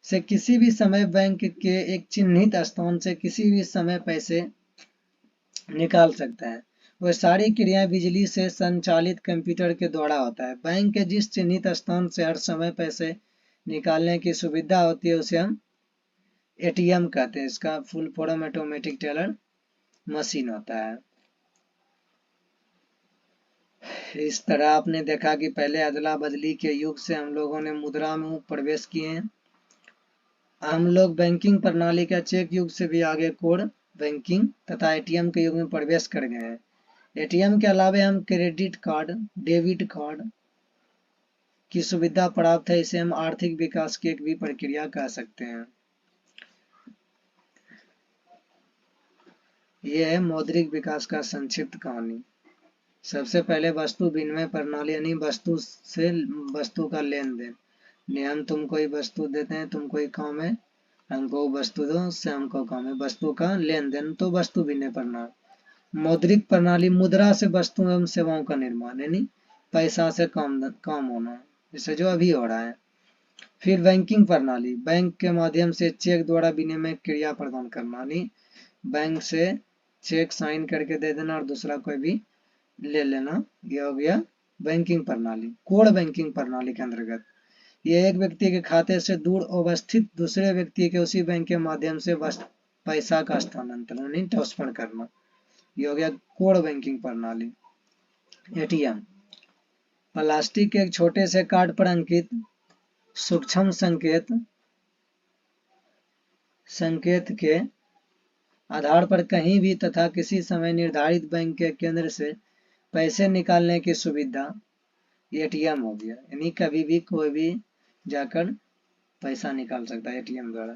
से किसी भी समय बैंक के एक चिन्हित स्थान से किसी भी समय पैसे निकाल सकता है। वह सारी क्रियाएं बिजली से संचालित कंप्यूटर के द्वारा होता है। बैंक के जिस चिन्हित स्थान से हर समय पैसे निकालने की सुविधा होती है, उसे हम एटीएम कहते हैं। इसका full form automatic teller machine होता है। इस तरह आपने देखा कि पहले अदला बदली के युग से हम लोगों ने मुद्रा में प्रवेश किए हैं। हम लोग बैंकिंग प्रणाली का चेक युग से भी आगे कोर बैंकिंग तथा एटीएम के युग में प्रवेश कर गए हैं। एटीएम के अलावा हम क्रेडिट कार्ड, डेबिट कार्ड की सुविधा प्राप्त है। इसे हम आर्थिक विकास की एक भी प्रक्रिया कह सकते हैं। यह है मौद्रिक विकास का संक्षिप्त कहानी। सबसे पहले वस्तु विनिमय प्रणाली, यानी वस्तु से वस्तु का लेन देन। हम तुम कोई वस्तु देते हैं, तुम कोई काम है, हमको वस्तु दो, उससे हमको काम है। वस्तु का लेन देन तो वस्तु विनिमय प्रणाली। मौद्रिक प्रणाली, मुद्रा से वस्तु एवं सेवाओं का निर्माण, यानी पैसा से काम होना, जैसे जो अभी हो रहा है। फिर बैंकिंग प्रणाली, बैंक के माध्यम से चेक द्वारा विनिमय क्रिया प्रदान करना, यानी बैंक से चेक साइन करके दे देना और दूसरा कोई भी ले लेना। यह हो गया बैंकिंग प्रणाली। कोर बैंकिंग प्रणाली के अंतर्गत यह एक व्यक्ति के खाते से दूर अवस्थित दूसरे व्यक्ति के उसी बैंक के माध्यम से पैसा का स्थानांतरण, यानी ट्रांसफर करना। यह हो गया कोर बैंकिंग प्रणाली। एटीएम, प्लास्टिक के एक छोटे से कार्ड पर अंकित सूक्ष्म संकेत के आधार पर कहीं भी तथा किसी समय निर्धारित बैंक के केंद्र से पैसे निकालने की सुविधा एटीएम हो गया। यानी कभी भी कोई भी जाकर पैसा निकाल सकता है एटीएम द्वारा।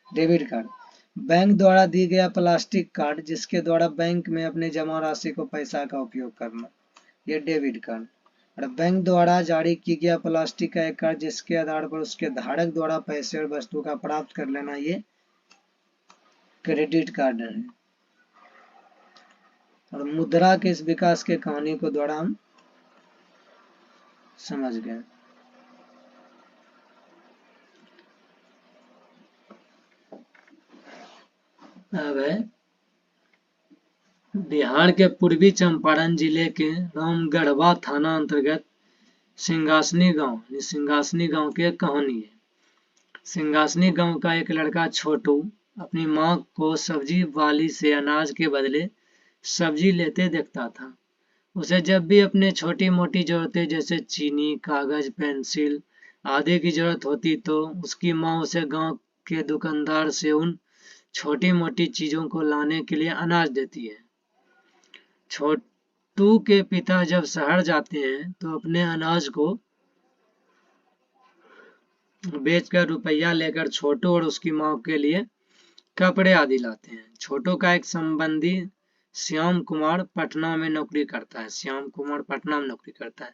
डेबिट कार्ड, बैंक द्वारा दी गया प्लास्टिक कार्ड जिसके द्वारा बैंक में अपने जमा राशि को पैसा का उपयोग करना, ये डेबिट कार्ड। और बैंक द्वारा जारी की गया प्लास्टिक का एक कार्ड जिसके आधार पर उसके धारक द्वारा पैसे और वस्तु का प्राप्त कर लेना, ये क्रेडिट कार्ड है। और मुद्रा के इस विकास के कहानी को द्वारा हम समझ गए। अब है बिहार के पूर्वी चंपारण जिले के रामगढ़वा थाना अंतर्गत सिंगासनी गांव की एक कहानी है। सिंगासनी गांव का एक लड़का छोटू अपनी माँ को सब्जी वाली से अनाज के बदले सब्जी लेते देखता था। उसे जब भी अपने छोटी मोटी जरूरतें जैसे चीनी, कागज, पेंसिल आदि की जरूरत होती तो उसकी माँ उसे गांव के दुकानदार से उन छोटी मोटी चीजों को लाने के लिए अनाज देती है। छोटू के पिता जब शहर जाते हैं तो अपने अनाज को बेचकर रुपया लेकर छोटू और उसकी माँ के लिए कपड़े आदि लाते हैं। छोटू का एक संबंधी श्याम कुमार पटना में नौकरी करता है।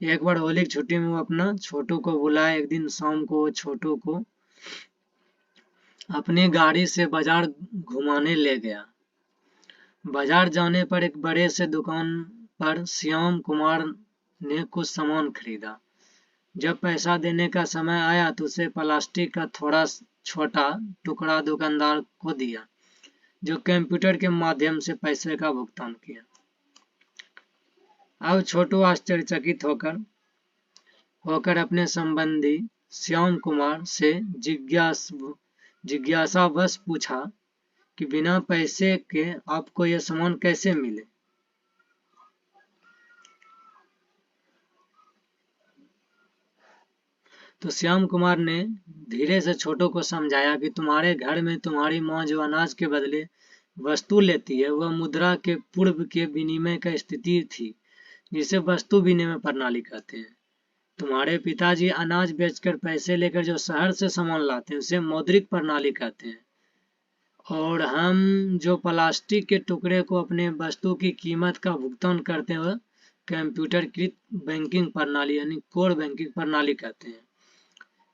एक बार होली की छुट्टी में वो अपना छोटू को बुलाए। एक दिन शाम को छोटू को अपनी गाड़ी से बाजार घुमाने ले गया। बाजार जाने पर एक बड़े से दुकान पर श्याम कुमार ने कुछ सामान खरीदा। जब पैसा देने का समय आया तो उसे प्लास्टिक का थोड़ा छोटा टुकड़ा दुकानदार को दिया, जो कंप्यूटर के माध्यम से पैसे का भुगतान किया। अब छोटू आश्चर्यचकित होकर अपने संबंधी श्याम कुमार से जिज्ञासावश पूछा कि बिना पैसे के आपको यह सामान कैसे मिले। तो श्याम कुमार ने धीरे से छोटू को समझाया कि तुम्हारे घर में तुम्हारी माँ जो अनाज के बदले वस्तु लेती है वह मुद्रा के पूर्व के विनिमय का स्थिति थी, जिसे वस्तु विनिमय प्रणाली कहते हैं। तुम्हारे पिताजी अनाज बेचकर पैसे लेकर जो शहर से सामान लाते हैं उसे मौद्रिक प्रणाली कहते हैं, और हम जो प्लास्टिक के टुकड़े को अपने वस्तु की कीमत का भुगतान करते हैं वह कंप्यूटरकृत बैंकिंग प्रणाली यानी कोर बैंकिंग प्रणाली कहते हैं।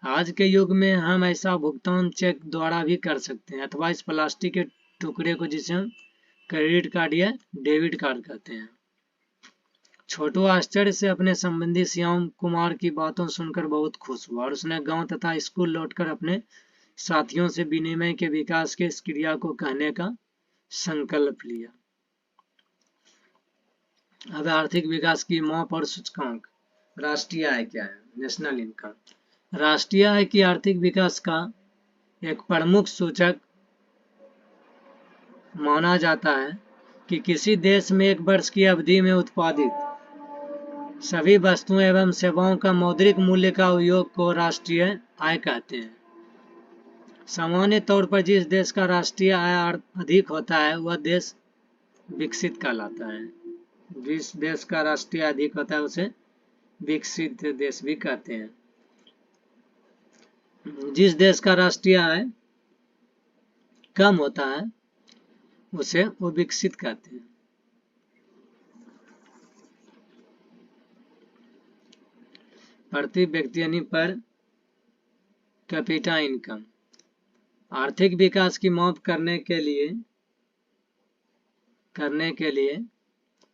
आज के युग में हम ऐसा भुगतान चेक द्वारा भी कर सकते हैं अथवा इस प्लास्टिक के टुकड़े को जिसे हम क्रेडिट कार्ड या डेबिट कार्ड कहते हैं। छोटू आश्चर्य से अपने संबंधी श्याम कुमार की बातों सुनकर बहुत खुश हुआ और उसने गांव तथा स्कूल लौटकर अपने साथियों से विनिमय के विकास के इस क्रिया को कहने का संकल्प लिया। अब आर्थिक विकास की माप और सूचकांक। राष्ट्रीय आय क्या है? National income. राष्ट्रीय आय की आर्थिक विकास का एक प्रमुख सूचक माना जाता है कि किसी देश में एक वर्ष की अवधि में उत्पादित सभी वस्तुओं एवं सेवाओं का मौद्रिक मूल्य का योग को राष्ट्रीय आय कहते हैं। सामान्य तौर पर जिस देश का राष्ट्रीय आय अधिक होता है वह देश विकसित कहलाता है। जिस देश का राष्ट्रीय आय अधिक होता है उसे विकसित देश भी कहते हैं। जिस देश का राष्ट्रीय आय कम होता है उसे वो विकसित कहते हैं। प्रति व्यक्ति यानी पर कैपिटा इनकम। आर्थिक विकास की माप करने के लिए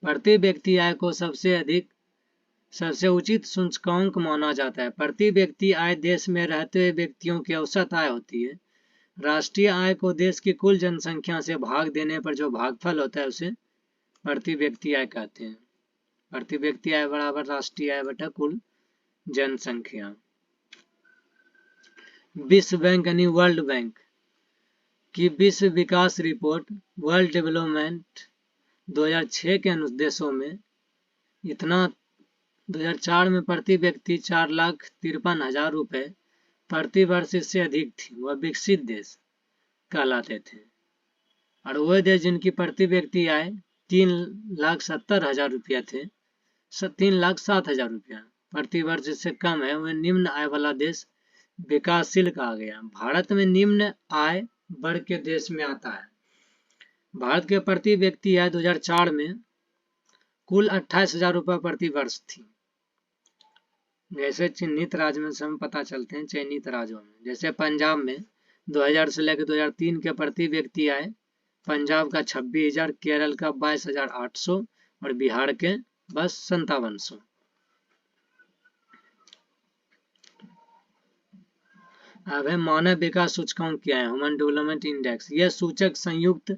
प्रति व्यक्ति आय को सबसे उचित सूचकांक माना जाता है। प्रति व्यक्ति आय देश में रहते हुए व्यक्तियों की औसत आय होती है। राष्ट्रीय आय को देश की कुल जनसंख्या से भाग देने पर जो भागफल होता है उसे प्रति व्यक्ति आय कहते हैं। प्रति व्यक्ति आय बराबर राष्ट्रीय आय बटा कुल जनसंख्या। विश्व बैंक यानी वर्ल्ड बैंक की विश्व विकास रिपोर्ट वर्ल्ड डेवलपमेंट 2006 के अनुदेशों में इतना 2004 में प्रति व्यक्ति 4,53,000 रुपए प्रति वर्ष इससे अधिक थी, वह विकसित देश कहलाते थे। और वह देश जिनकी प्रति व्यक्ति आय 3,70,000 रुपया थे 3,07,000 रुपया प्रति वर्ष से कम है वह निम्न आय वाला देश विकासशील कहा गया। भारत में निम्न आय वर्ग के देश में आता है। भारत के प्रति व्यक्ति आय 2004 में कुल 28,000 रुपये प्रति वर्ष थी। जैसे चिन्हित राज्य में से हम पता चलते हैं, चयनित राज्यों में जैसे पंजाब में 2000 से लेकर 2003 के प्रति व्यक्ति आय पंजाब का 26,000, केरल का 22,800 और बिहार के बस 5700। अब है मानव विकास सूचकांक क्या है, ह्यूमन डेवलपमेंट इंडेक्स। यह सूचक संयुक्त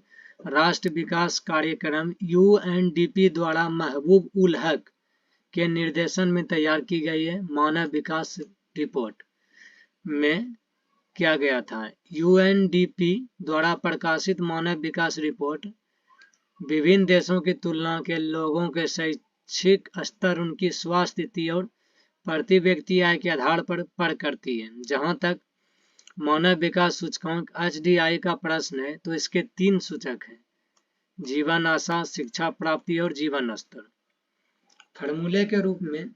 राष्ट्र विकास कार्यक्रम UNDP द्वारा महबूब उल हक के निर्देशन में तैयार की गई है। मानव विकास रिपोर्ट में क्या गया था, UNDP द्वारा प्रकाशित मानव विकास रिपोर्ट विभिन्न देशों की तुलना के लोगों के शैक्षिक स्तर, उनकी स्वास्थ्य स्थिति और प्रति व्यक्ति आय के आधार पर करती है। जहां तक मानव विकास सूचकांक HDI का प्रश्न है तो इसके 3 सूचक हैं, जीवन आशा, शिक्षा प्राप्ति और जीवन स्तर। फॉर्मूले के रूप में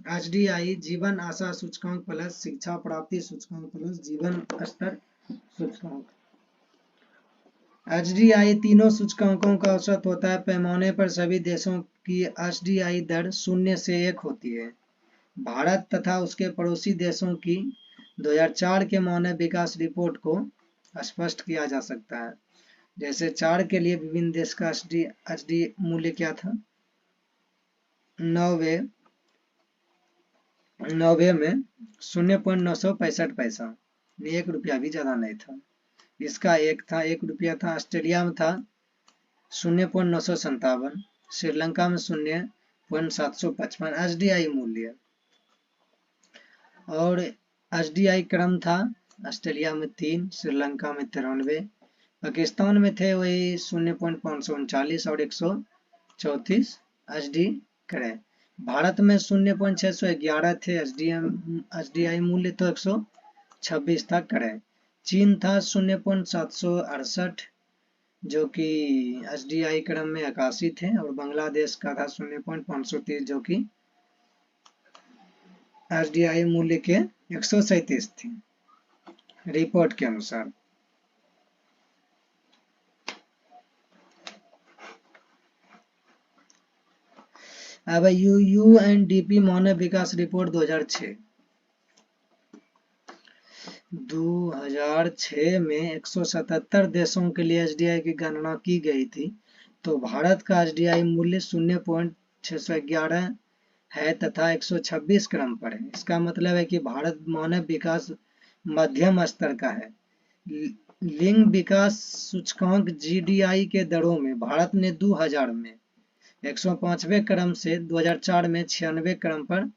HDI जीवन आशा सूचकांक प्लस शिक्षा प्राप्ति सूचकांक प्लस जीवन स्तर सूचकांक। HDI तीनों सूचकांकों का औसत होता है। पैमाने पर सभी देशों की HDI दर 0 से 1 होती है। भारत तथा उसके पड़ोसी देशों की 2004 के मानव विकास रिपोर्ट को स्पष्ट किया जा सकता है। जैसे 4 के लिए विभिन्न देश का HD मूल्य क्या था, 90 में 0.965 पैसा, 1 रुपया भी ज्यादा नहीं था। इसका 1 रुपया था। ऑस्ट्रेलिया में था 0.957, श्रीलंका में 0.755 HDI मूल्य। और HDI क्रम था ऑस्ट्रेलिया में 3, श्रीलंका में 93, पाकिस्तान में थे वही 0.539 और 134 HD क्रम। भारत में 0.611 थे HDI मूल्य, तो 126 था क्रम। चीन था 0.768 जो कि HDI क्रम में 81 थे, और बांग्लादेश का था 0.530 जो कि HDI मूल्य के 137 थी रिपोर्ट के अनुसार। अब UNDP मानव विकास रिपोर्ट 2006 में 177 देशों के लिए HDI की गणना की गई थी। तो भारत का HDI मूल्य 0.611 है तथा 126 क्रम पर है। इसका मतलब है कि भारत मानव विकास मध्यम स्तर का है। लिंग विकास सूचकांक GDI के दरों में भारत ने 2000 में 105वें क्रम से 2004 में 96वें क्रम पर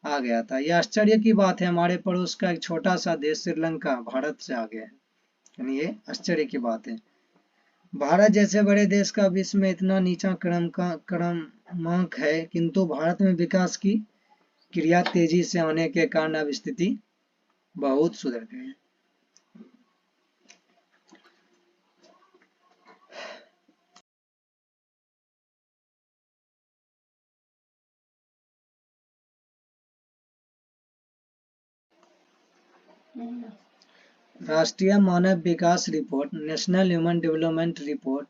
आ गया था। यह आश्चर्य की बात है, हमारे पड़ोस का एक छोटा सा देश श्रीलंका भारत से आगे है, यानी ये आश्चर्य की बात है। भारत जैसे बड़े देश का विश्व में इतना नीचा क्रमांक है, किंतु भारत में विकास की क्रिया तेजी से आने के कारण अब स्थिति बहुत सुधर गई है। राष्ट्रीय मानव विकास report, national human development report,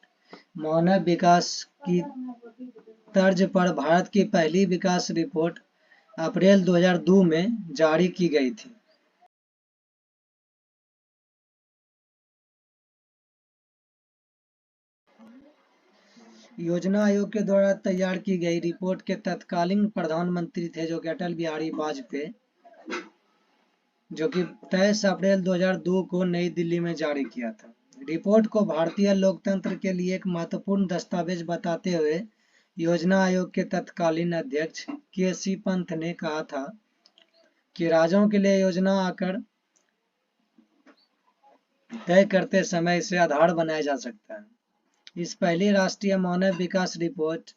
मानव विकास की तर्ज पर भारत की पहली विकास रिपोर्ट अप्रैल 2002 में जारी की गई थी। योजना आयोग के द्वारा तैयार की गई रिपोर्ट के तत्कालीन प्रधानमंत्री थे जो कि अटल बिहारी वाजपेयी, जो कि 23 अप्रैल 2002 को नई दिल्ली में जारी किया था। रिपोर्ट को भारतीय लोकतंत्र के लिए एक महत्वपूर्ण दस्तावेज बताते हुए योजना आयोग के तत्कालीन अध्यक्ष KC पंत ने कहा था कि राज्यों के लिए योजना आकर तय करते समय इसे आधार बनाया जा सकता है। इस पहली राष्ट्रीय मानव विकास रिपोर्ट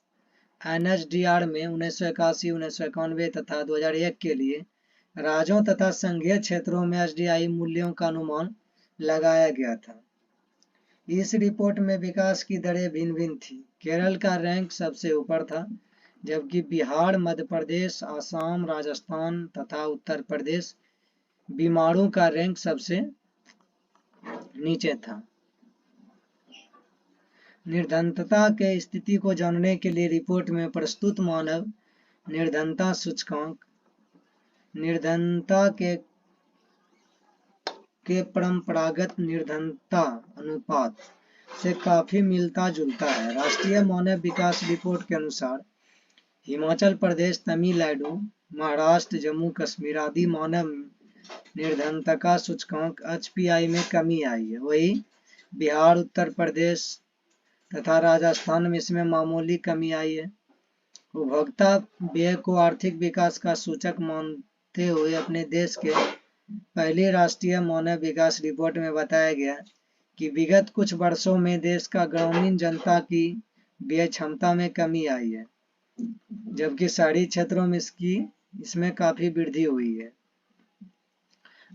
NHDR में 1981, 1991 तथा 2001 के लिए राज्यों तथा संघीय क्षेत्रों में HDI मूल्यों का अनुमान लगाया गया था। इस रिपोर्ट में विकास की दरें भिन्न भिन्न थी। केरल का रैंक सबसे ऊपर था, जबकि बिहार, मध्य प्रदेश, आसाम, राजस्थान तथा उत्तर प्रदेश बीमारों का रैंक सबसे नीचे था। निर्धनता के स्थिति को जानने के लिए रिपोर्ट में प्रस्तुत मानव निर्धनता सूचकांक निर्धनता के परंपरागत निर्धनता अनुपात से काफी मिलता जुलता है। राष्ट्रीय मानव विकास रिपोर्ट के अनुसार हिमाचल प्रदेश, तमिलनाडु, महाराष्ट्र, जम्मू कश्मीर आदि मानव निर्धनता का सूचकांक HPI में कमी आई है। वही बिहार, उत्तर प्रदेश तथा राजस्थान में इसमें मामूली कमी आई है। उपभोक्ता व्यय को आर्थिक विकास का सूचक मानते हुए अपने देश के पहली राष्ट्रीय मानव विकास रिपोर्ट में बताया गया कि विगत कुछ वर्षों में देश का ग्रामीण जनता की व्यय क्षमता में कमी आई है, जबकि शहरी क्षेत्रों में इसमें काफी वृद्धि हुई है।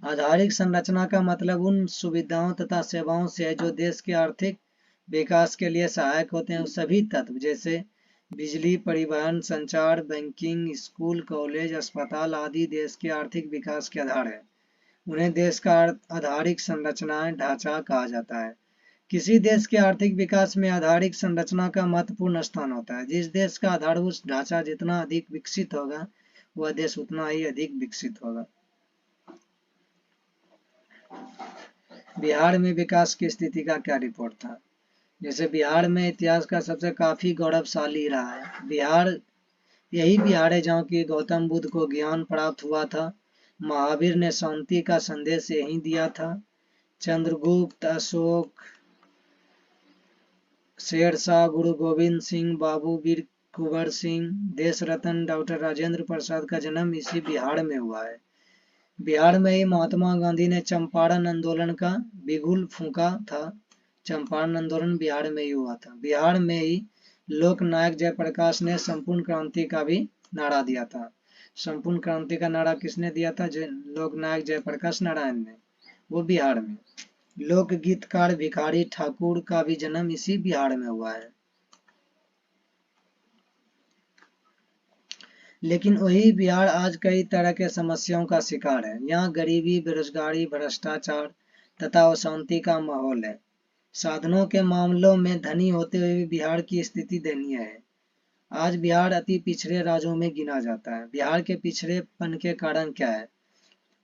आधारिक संरचना का मतलब उन सुविधाओं तथा सेवाओं से है जो देश के आर्थिक विकास के लिए सहायक होते हैं। सभी तत्व जैसे बिजली, परिवहन, संचार, बैंकिंग, स्कूल, कॉलेज, अस्पताल आदि देश के आर्थिक विकास के आधार है। उन्हें देश का आधारिक संरचना ढांचा कहा जाता है। किसी देश के आर्थिक विकास में आधारिक संरचना का महत्वपूर्ण स्थान होता है। जिस देश का आधारभूत ढांचा जितना अधिक विकसित होगा, वह देश उतना ही अधिक विकसित होगा। बिहार में विकास की स्थिति का क्या रिपोर्ट था? जैसे बिहार में इतिहास का सबसे काफी गौरवशाली रहा है। यही बिहार है जहाँ की गौतम बुद्ध को ज्ञान प्राप्त हुआ था। महावीर ने शांति का संदेश यहीं दिया था। चंद्रगुप्त, अशोक, शेरशाह, गुरु गोविंद सिंह, बाबू वीर कुंवर सिंह, देश रत्न डॉक्टर राजेंद्र प्रसाद का जन्म इसी बिहार में हुआ है। बिहार में ही महात्मा गांधी ने चंपारण आंदोलन का बिगुल फूंका था। चंपारण आंदोलन बिहार में ही हुआ था। बिहार में ही लोकनायक जयप्रकाश ने संपूर्ण क्रांति का भी नारा दिया था। संपूर्ण क्रांति का नारा किसने दिया था? लोकनायक जयप्रकाश नारायण ने, वो बिहार में। लोकगीतकार भिखारी ठाकुर का भी जन्म इसी बिहार में हुआ है। लेकिन वही बिहार आज कई तरह के समस्याओं का शिकार है। यहाँ गरीबी, बेरोजगारी, भ्रष्टाचार तथा अशांति का माहौल है। साधनों के मामलों में धनी होते हुए भी बिहार की स्थिति दयनीय है। आज बिहार अति पिछड़े राज्यों में गिना जाता है। बिहार के पिछड़ेपन के कारण क्या है?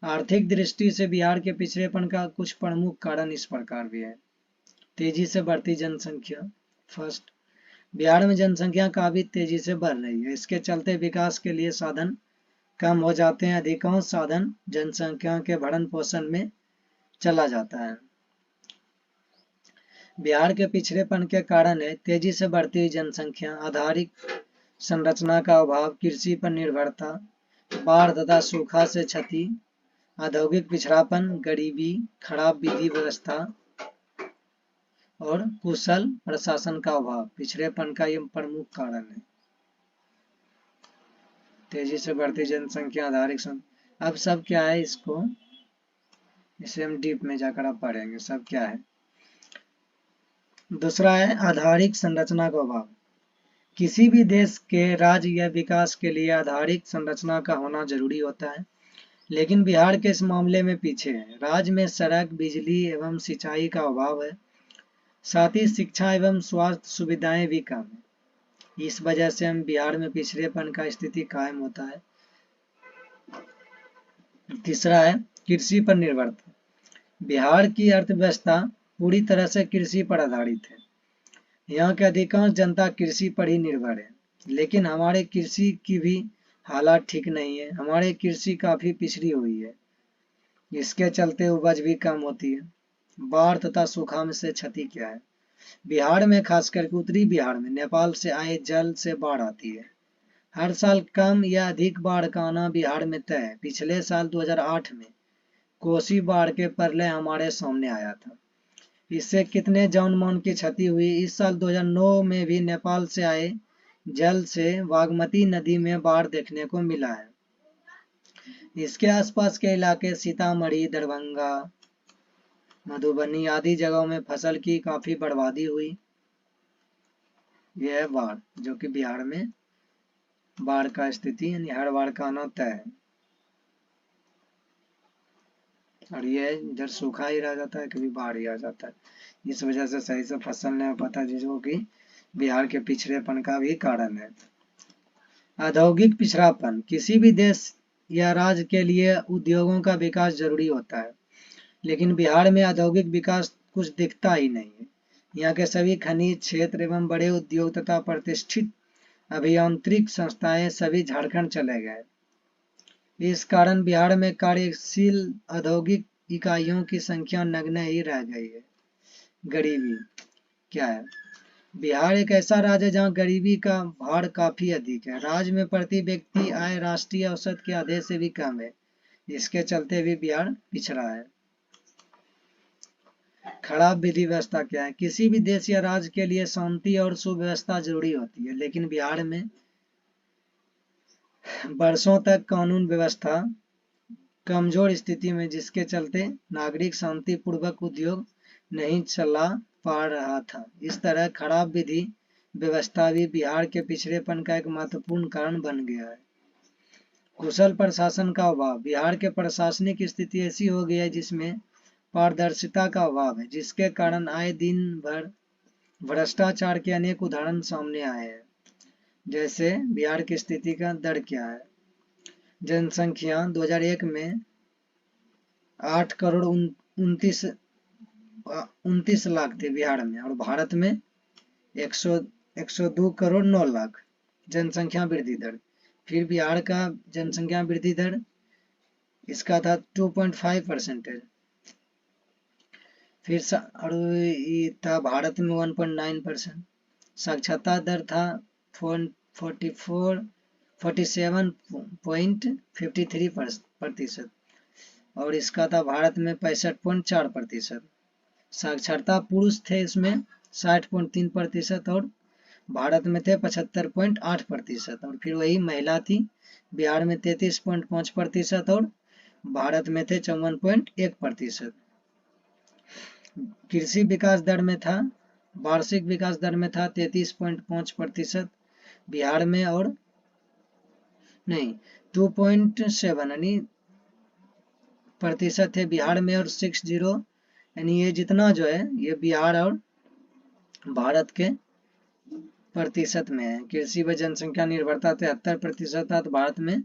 आर्थिक दृष्टि से बिहार के पिछड़ेपन का कुछ प्रमुख कारण इस प्रकार भी है। तेजी से बढ़ती जनसंख्या। फर्स्ट, बिहार में जनसंख्या काफी तेजी से बढ़ रही है। इसके चलते विकास के लिए साधन कम हो जाते हैं। अधिकांश साधन जनसंख्या के भरण पोषण में चला जाता है। बिहार के पिछड़ेपन के कारण है तेजी से बढ़ती हुई जनसंख्या, आधारिक संरचना का अभाव, कृषि पर निर्भरता, बाढ़ तथा सूखा से क्षति, औद्योगिक पिछड़ापन, गरीबी, खराब विधि व्यवस्था और कुशल प्रशासन का अभाव पिछड़ेपन का यह प्रमुख कारण है। तेजी से बढ़ती जनसंख्या, आधारिक अब सब क्या है, इसे हम डीप में जाकर अब पढ़ेंगे सब क्या है। दूसरा है आधारिक संरचना का अभाव। किसी भी देश के राज्य या विकास के लिए आधारिक संरचना का होना जरूरी होता है, लेकिन बिहार के इस मामले में पीछे है। राज्य में सड़क, बिजली एवं सिंचाई का अभाव है। साथ ही शिक्षा एवं स्वास्थ्य सुविधाएं भी कम है। इस वजह से हम बिहार में पिछड़ेपन का स्थिति कायम होता है। तीसरा है कृषि पर निर्भरता। बिहार की अर्थव्यवस्था पूरी तरह से कृषि पर आधारित है। यहाँ के अधिकांश जनता कृषि पर ही निर्भर है। लेकिन हमारे कृषि की भी हालात ठीक नहीं है। हमारे कृषि काफी पिछड़ी हुई है। इसके चलते उपज भी कम होती है। बाढ़ तथा सूखा में से क्षति क्या है? बिहार में खासकर उत्तरी बिहार में नेपाल से आए जल से बाढ़ आती है। हर साल कम या अधिक बाढ़ का आना बिहार में तय है। पिछले साल 2008 में कोसी बाढ़ के प्रलय हमारे सामने आया था। इससे कितने जान माल की क्षति हुई। इस साल 2009 में भी नेपाल से आए जल से बागमती नदी में बाढ़ देखने को मिला है। इसके आसपास के इलाके सीतामढ़ी, दरभंगा, मधुबनी आदि जगहों में फसल की काफी बर्बादी हुई। यह है बाढ़ जो कि बिहार में बाढ़ का स्थिति, यानी हर बार का आना तय है। और ये इधर सूखा ही रह जाता है, कभी बाढ़ ही आ जाता है। इस वजह से सही से फसल नहीं हो पाता, जो कि बिहार के पिछड़ेपन का भी कारण है। औद्योगिक पिछड़ापन, किसी भी देश या राज्य के लिए उद्योगों का विकास जरूरी होता है, लेकिन बिहार में औद्योगिक विकास कुछ दिखता ही नहीं है। यहाँ के सभी खनिज क्षेत्र एवं बड़े उद्योग तथा प्रतिष्ठित अभियांत्रिक संस्थाएं सभी झारखंड चले गए। इस कारण बिहार में कार्यशील औद्योगिक इकाइयों की संख्या नगण्य ही रह गई है। गरीबी क्या है? बिहार एक ऐसा राज्य है जहाँ गरीबी का भार काफी अधिक है। राज्य में प्रति व्यक्ति आय राष्ट्रीय औसत के आधे से भी कम है। इसके चलते भी बिहार पिछड़ा है। खराब विधि व्यवस्था क्या है? किसी भी देश या राज्य के लिए शांति और सुव्यवस्था जरूरी होती है, लेकिन बिहार में वर्षों तक कानून व्यवस्था कमजोर स्थिति में, जिसके चलते नागरिक शांतिपूर्वक उद्योग नहीं चला पा रहा था। इस तरह खराब विधि व्यवस्था भी बिहार के पिछड़ेपन का एक महत्वपूर्ण कारण बन गया है। कुशल प्रशासन का अभाव, बिहार के प्रशासनिक स्थिति ऐसी हो गई है जिसमें पारदर्शिता का अभाव है, जिसके कारण आए दिन भर भ्रष्टाचार के अनेक उदाहरण सामने आए हैं। जैसे बिहार की स्थिति का दर क्या है? जनसंख्या 2001 में 8 करोड़ 29 लाख थे बिहार में, और भारत में 102 करोड़ 9 लाख जनसंख्या वृद्धि दर। फिर बिहार का जनसंख्या वृद्धि दर इसका था 2.5%। फिर और ये था भारत में 1.9%। साक्षरता दर था 47.53%, और इसका था भारत में 65.4%। साक्षरता पुरुष थे इसमें 60.3%, और भारत में थे 75.8%। और फिर वही महिला थी बिहार में 33.5%, और भारत में थे 54.1%। कृषि विकास दर में था, वार्षिक विकास दर में था 33.5% बिहार में, और नहीं 2.7 यानी प्रतिशत है बिहार में, और 60 यानी ये जितना जो है ये बिहार और भारत के प्रतिशत में है। कृषि व जनसंख्या निर्भरता 73% था, तो भारत में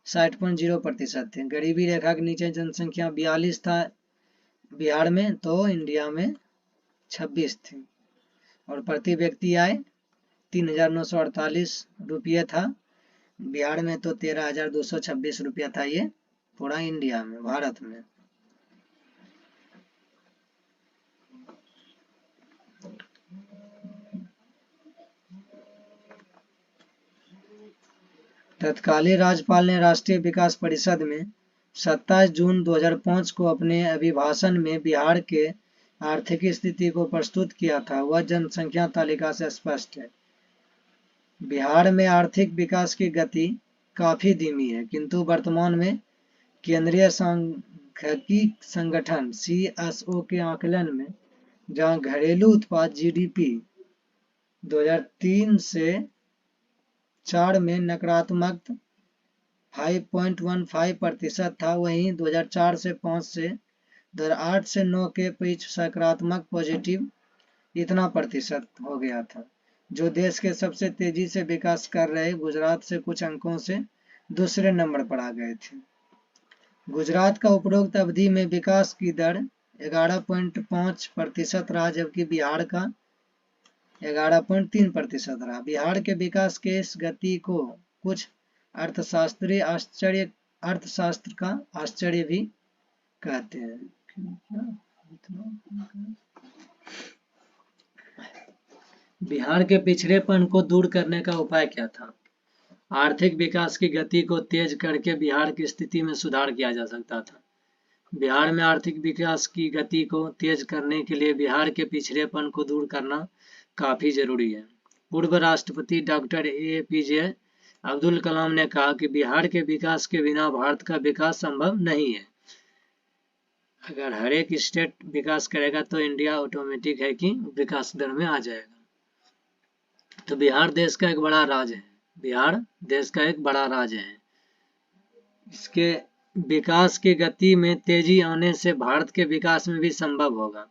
60.0% थे। गरीबी रेखा के नीचे जनसंख्या 42 था बिहार में, तो इंडिया में 26 थी। और प्रति व्यक्ति आय 3,948 रुपये था बिहार में, तो 13,226 रुपया था ये पूरा इंडिया में, भारत में। तत्कालीन राज्यपाल ने राष्ट्रीय विकास परिषद में 27 जून 2005 को अपने अभिभाषण में बिहार के आर्थिक स्थिति को प्रस्तुत किया था। वह जनसंख्या तालिका से स्पष्ट है। बिहार में आर्थिक विकास की गति काफी धीमी है, किंतु वर्तमान में केंद्रीय सांख्यिकी संगठन CSO के आकलन में, जहां घरेलू उत्पाद GDP 2003 से 4 में नकारात्मक 5.15% था, वहीं 2004 से 5 से 2008 से 9 के बीच सकारात्मक पॉजिटिव इतना प्रतिशत हो गया था, जो देश के सबसे तेजी से विकास कर रहे गुजरात से कुछ अंकों से दूसरे नंबर पर आ गए थे। गुजरात का उपरोक्त अवधि में विकास की दर 11.5% रहा, जबकि बिहार का 11.3% रहा। बिहार के विकास के इस गति को कुछ अर्थशास्त्र का आश्चर्य भी कहते हैं। बिहार के पिछड़ेपन को दूर करने का उपाय क्या था? आर्थिक विकास की गति को तेज करके बिहार की स्थिति में सुधार किया जा सकता था। बिहार में आर्थिक विकास की गति को तेज करने के लिए बिहार के पिछड़ेपन को दूर करना काफी जरूरी है। पूर्व राष्ट्रपति डॉक्टर APJ अब्दुल कलाम ने कहा कि बिहार के विकास के बिना भारत का विकास संभव नहीं है। अगर हर एक स्टेट विकास करेगा तो इंडिया ऑटोमेटिक है कि विकास दर में आ जाएगा। तो बिहार देश का एक बड़ा राज्य है, बिहार देश का एक बड़ा राज्य है। इसके विकास की गति में तेजी आने से भारत के विकास में भी संभव होगा।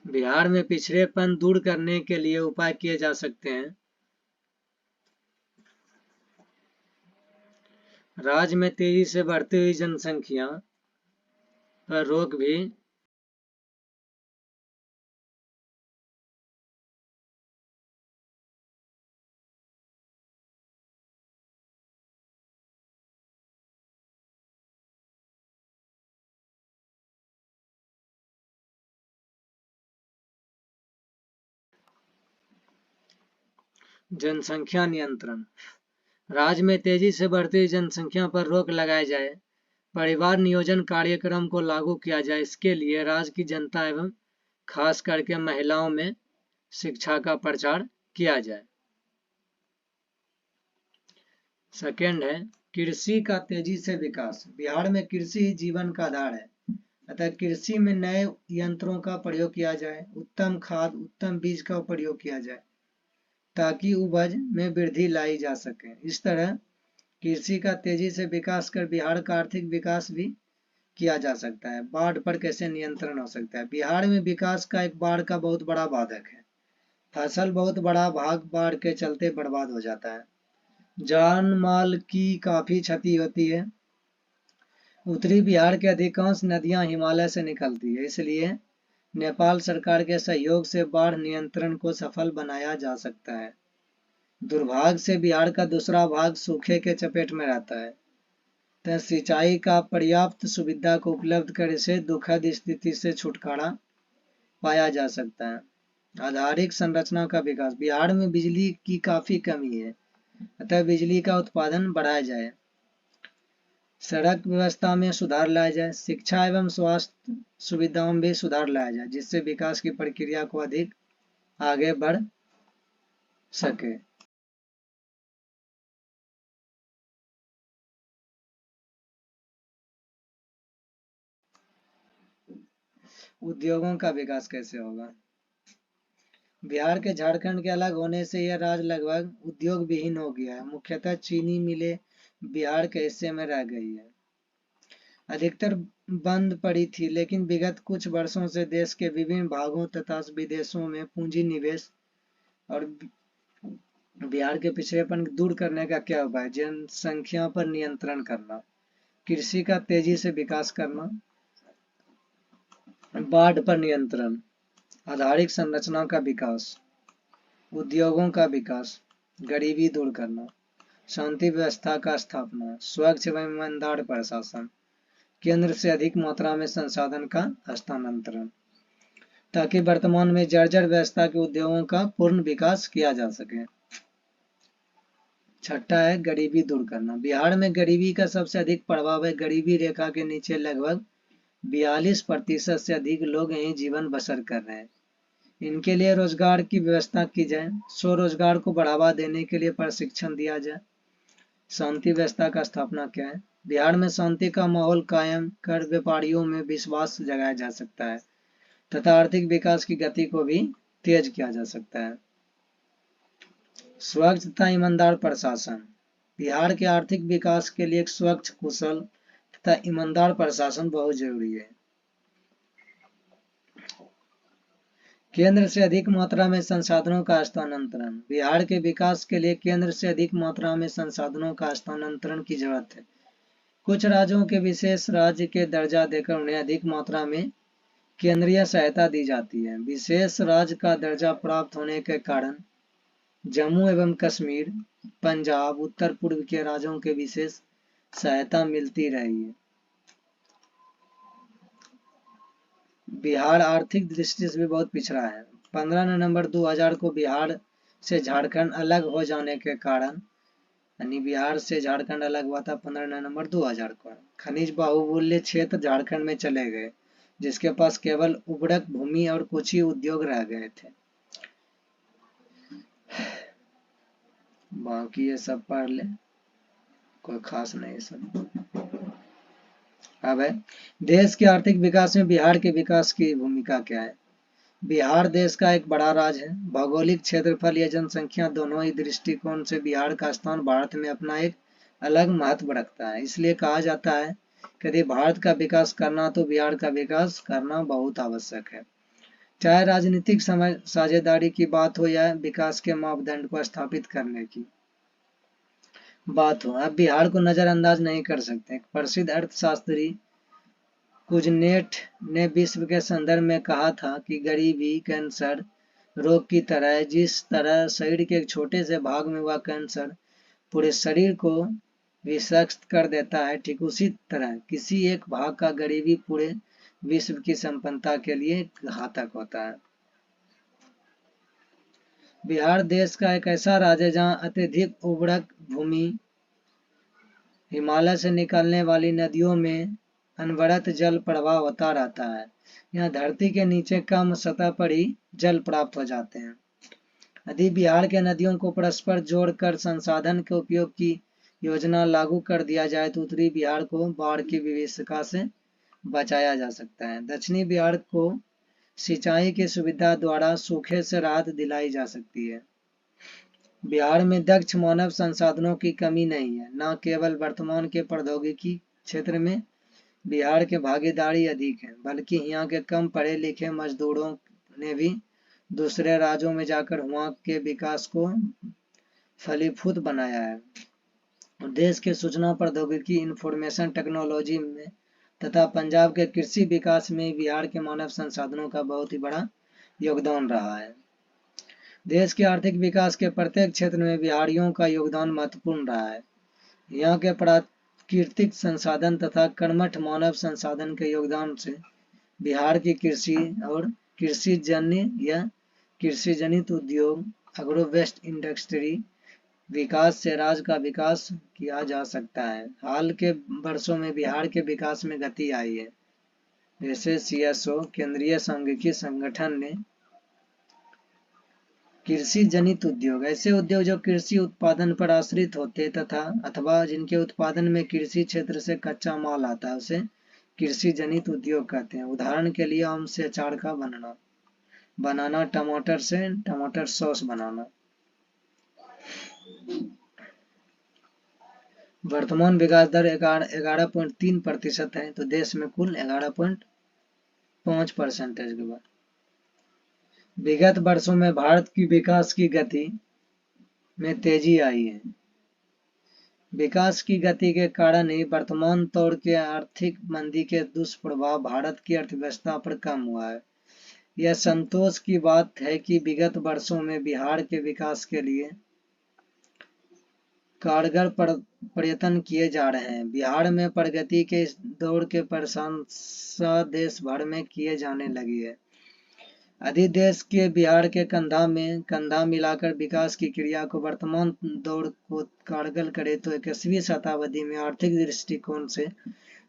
बिहार में पिछड़ेपन दूर करने के लिए उपाय किए जा सकते हैं। राज्य में तेजी से बढ़ती हुई जनसंख्या पर रोक भी जनसंख्या नियंत्रण। राज्य में तेजी से बढ़ती हुई जनसंख्या पर रोक लगाई जाए, परिवार नियोजन कार्यक्रम को लागू किया जाए। इसके लिए राज्य की जनता एवं खास करके महिलाओं में शिक्षा का प्रचार किया जाए। सेकेंड है कृषि का तेजी से विकास। बिहार में कृषि ही जीवन का आधार है, अतः कृषि में नए यंत्रों का प्रयोग किया जाए, उत्तम खाद उत्तम बीज का प्रयोग किया जाए ताकि उपज में वृद्धि लाई जा सके। इस तरह कृषि का तेजी से विकास कर बिहार का आर्थिक विकास भी किया जा सकता है। बाढ़ पर कैसे नियंत्रण हो सकता है? बिहार में विकास का एक बाढ़ का बहुत बड़ा बाधक है। फसल बहुत बड़ा भाग बाढ़ के चलते बर्बाद हो जाता है, जान माल की काफी क्षति होती है। उत्तरी बिहार के अधिकांश नदियां हिमालय से निकलती है, इसलिए नेपाल सरकार के सहयोग से बाढ़ नियंत्रण को सफल बनाया जा सकता है। दुर्भाग्य से बिहार का दूसरा भाग सूखे के चपेट में रहता है, तो सिंचाई का पर्याप्त सुविधा को उपलब्ध करने से दुखद स्थिति से छुटकारा पाया जा सकता है। आधारिक संरचना का विकास। बिहार में बिजली की काफी कमी है, अतः बिजली का उत्पादन बढ़ाया जाए। सड़क व्यवस्था में सुधार लाया जाए, शिक्षा एवं स्वास्थ्य सुविधाओं में भी सुधार लाया जाए, जिससे विकास की प्रक्रिया को अधिक आगे बढ़ सके। उद्योगों का विकास कैसे होगा? बिहार के झारखंड के अलग होने से यह राज्य लगभग उद्योग विहीन हो गया है। मुख्यतः चीनी मिलें बिहार के हिस्से में रह गई है, अधिकतर बंद पड़ी थी, लेकिन विगत कुछ वर्षों से देश के विभिन्न भागों तथा विदेशों में पूंजी निवेश और बिहार के पिछड़ेपन दूर करने का क्या उपाय? जनसंख्या पर नियंत्रण करना, कृषि का तेजी से विकास करना, बाढ़ पर नियंत्रण, आधारिक संरचना का विकास, उद्योगों का विकास, गरीबी दूर करना, शांति व्यवस्था का स्थापना, स्वच्छ एवं ईमानदार प्रशासन, केंद्र से अधिक मात्रा में संसाधन का हस्तांतरण, ताकि वर्तमान में जर्जर व्यवस्था के उद्योगों का पूर्ण विकास किया जा सके। छठा है गरीबी दूर करना। बिहार में गरीबी का सबसे अधिक प्रभाव है। गरीबी रेखा के नीचे लगभग 42% से अधिक लोग यही जीवन बसर कर रहे हैं। इनके लिए रोजगार की व्यवस्था की जाए, स्वरोजगार को बढ़ावा देने के लिए प्रशिक्षण दिया जाए। शांति व्यवस्था का स्थापना क्या है? बिहार में शांति का माहौल कायम कर व्यापारियों में विश्वास जगाया जा सकता है तथा आर्थिक विकास की गति को भी तेज किया जा सकता है। स्वच्छ तथा ईमानदार प्रशासन। बिहार के आर्थिक विकास के लिए एक स्वच्छ, कुशल तथा ईमानदार प्रशासन बहुत जरूरी है। केंद्र से अधिक मात्रा में संसाधनों का हस्तांतरण। बिहार के विकास के लिए केंद्र से अधिक मात्रा में संसाधनों का हस्तांतरण की जरूरत है। कुछ राज्यों के विशेष राज्य के दर्जा देकर उन्हें अधिक मात्रा में केंद्रीय सहायता दी जाती है। विशेष राज्य का दर्जा प्राप्त होने के कारण जम्मू एवं कश्मीर, पंजाब, उत्तर पूर्व के राज्यों के विशेष सहायता मिलती रही है। बिहार आर्थिक दृष्टि से भी बहुत पिछड़ा है। 15 नवंबर 2000 को बिहार से झारखंड अलग हो जाने के कारण, यानी बिहार से झारखंड अलग हुआ था 15 नवंबर 2000 को, खनिज बाहुल्य क्षेत्र झारखंड में चले गए, जिसके पास केवल उर्वरक भूमि और कुछ ही उद्योग रह गए थे। बाकी ये सब पढ़ ले, कोई खास नहीं सब। अब है देश के आर्थिक विकास में बिहार के विकास की भूमिका क्या है? बिहार देश का एक बड़ा राज्य है। भौगोलिक क्षेत्रफल या जनसंख्या दोनों ही दृष्टिकोण से बिहार का स्थान भारत में अपना एक अलग महत्व रखता है। इसलिए कहा जाता है कि यदि भारत का विकास करना तो बिहार का विकास करना बहुत आवश्यक है। चाहे राजनीतिक साझेदारी की बात हो या विकास के मापदंड को स्थापित करने की बात हो, अब बिहार को नजरअंदाज नहीं कर सकते। एक प्रसिद्ध अर्थशास्त्री कुजनेट ने विश्व के संदर्भ में कहा था कि गरीबी कैंसर रोग की तरह है। जिस तरह शरीर के एक छोटे से भाग में हुआ कैंसर पूरे शरीर को विषाक्त कर देता है, ठीक उसी तरह किसी एक भाग का गरीबी पूरे विश्व की संपन्नता के लिए घातक होता है। बिहार देश का एक ऐसा राज्य है जहाँ अत्यधिक उर्वरक भूमि, हिमालय से निकलने वाली नदियों में अनवरत जल प्रवाह होता रहता है। यहाँ धरती के नीचे कम सतह पर ही जल प्राप्त हो जाते हैं। यदि बिहार के नदियों को परस्पर जोड़कर संसाधन के उपयोग की योजना लागू कर दिया जाए तो उत्तरी बिहार को बाढ़ की विभीषिका से बचाया जा सकता है। दक्षिणी बिहार को सिंचाई की सुविधा द्वारा सूखे से राहत दिलाई जा सकती है। बिहार में दक्ष मानव संसाधनों की कमी नहीं है। न केवल वर्तमान के प्रौद्योगिकी क्षेत्र में बिहार के भागीदारी अधिक है, बल्कि यहाँ के कम पढ़े लिखे मजदूरों ने भी दूसरे राज्यों में जाकर वहाँ के विकास को फलीभूत बनाया है। देश के सूचना प्रौद्योगिकी इंफॉर्मेशन टेक्नोलॉजी में तथा पंजाब के कृषि विकास में बिहार के मानव संसाधनों का बहुत ही बड़ा योगदान रहा है। देश के आर्थिक विकास के प्रत्येक क्षेत्र में बिहारियों का योगदान महत्वपूर्ण रहा है। यहाँ के प्राकृतिक संसाधन तथा कर्मठ मानव संसाधन के योगदान से बिहार की कृषि और कृषिजन्य या कृषि जनित उद्योग एग्रो वेस्ट इंडस्ट्री विकास से राज्य का विकास किया जा सकता है। हाल के वर्षों में बिहार के विकास में गति आई है। जैसे CSO केंद्रीय सांख्यिकी संगठन ने कृषि जनित उद्योग ऐसे उद्योग जो कृषि उत्पादन पर आश्रित होते तथा अथवा जिनके उत्पादन में कृषि क्षेत्र से कच्चा माल आता है उसे कृषि जनित उद्योग कहते हैं। उदाहरण के लिए आम से अचार का बनाना, टमाटर से टमाटर सॉस बनाना। वर्तमान विकास दर 11.3% है, तो देश में कुल 11.5% के बाद। विगत वर्षों में भारत की विकास की गति में तेजी आई है। विकास की गति के कारण ही वर्तमान दौर के आर्थिक मंदी के दुष्प्रभाव भारत की अर्थव्यवस्था पर कम हुआ है। यह संतोष की बात है कि विगत वर्षों में बिहार के विकास के लिए कारगर प्रयत्न किए जा रहे हैं। बिहार में प्रगति के इस दौर के प्रशंसा देश भर में किए जाने लगी है। यदि देश के बिहार के कंधा में कंधा मिलाकर विकास की क्रिया को वर्तमान दौर को कारगर करे तो 21वीं शताब्दी में आर्थिक दृष्टिकोण से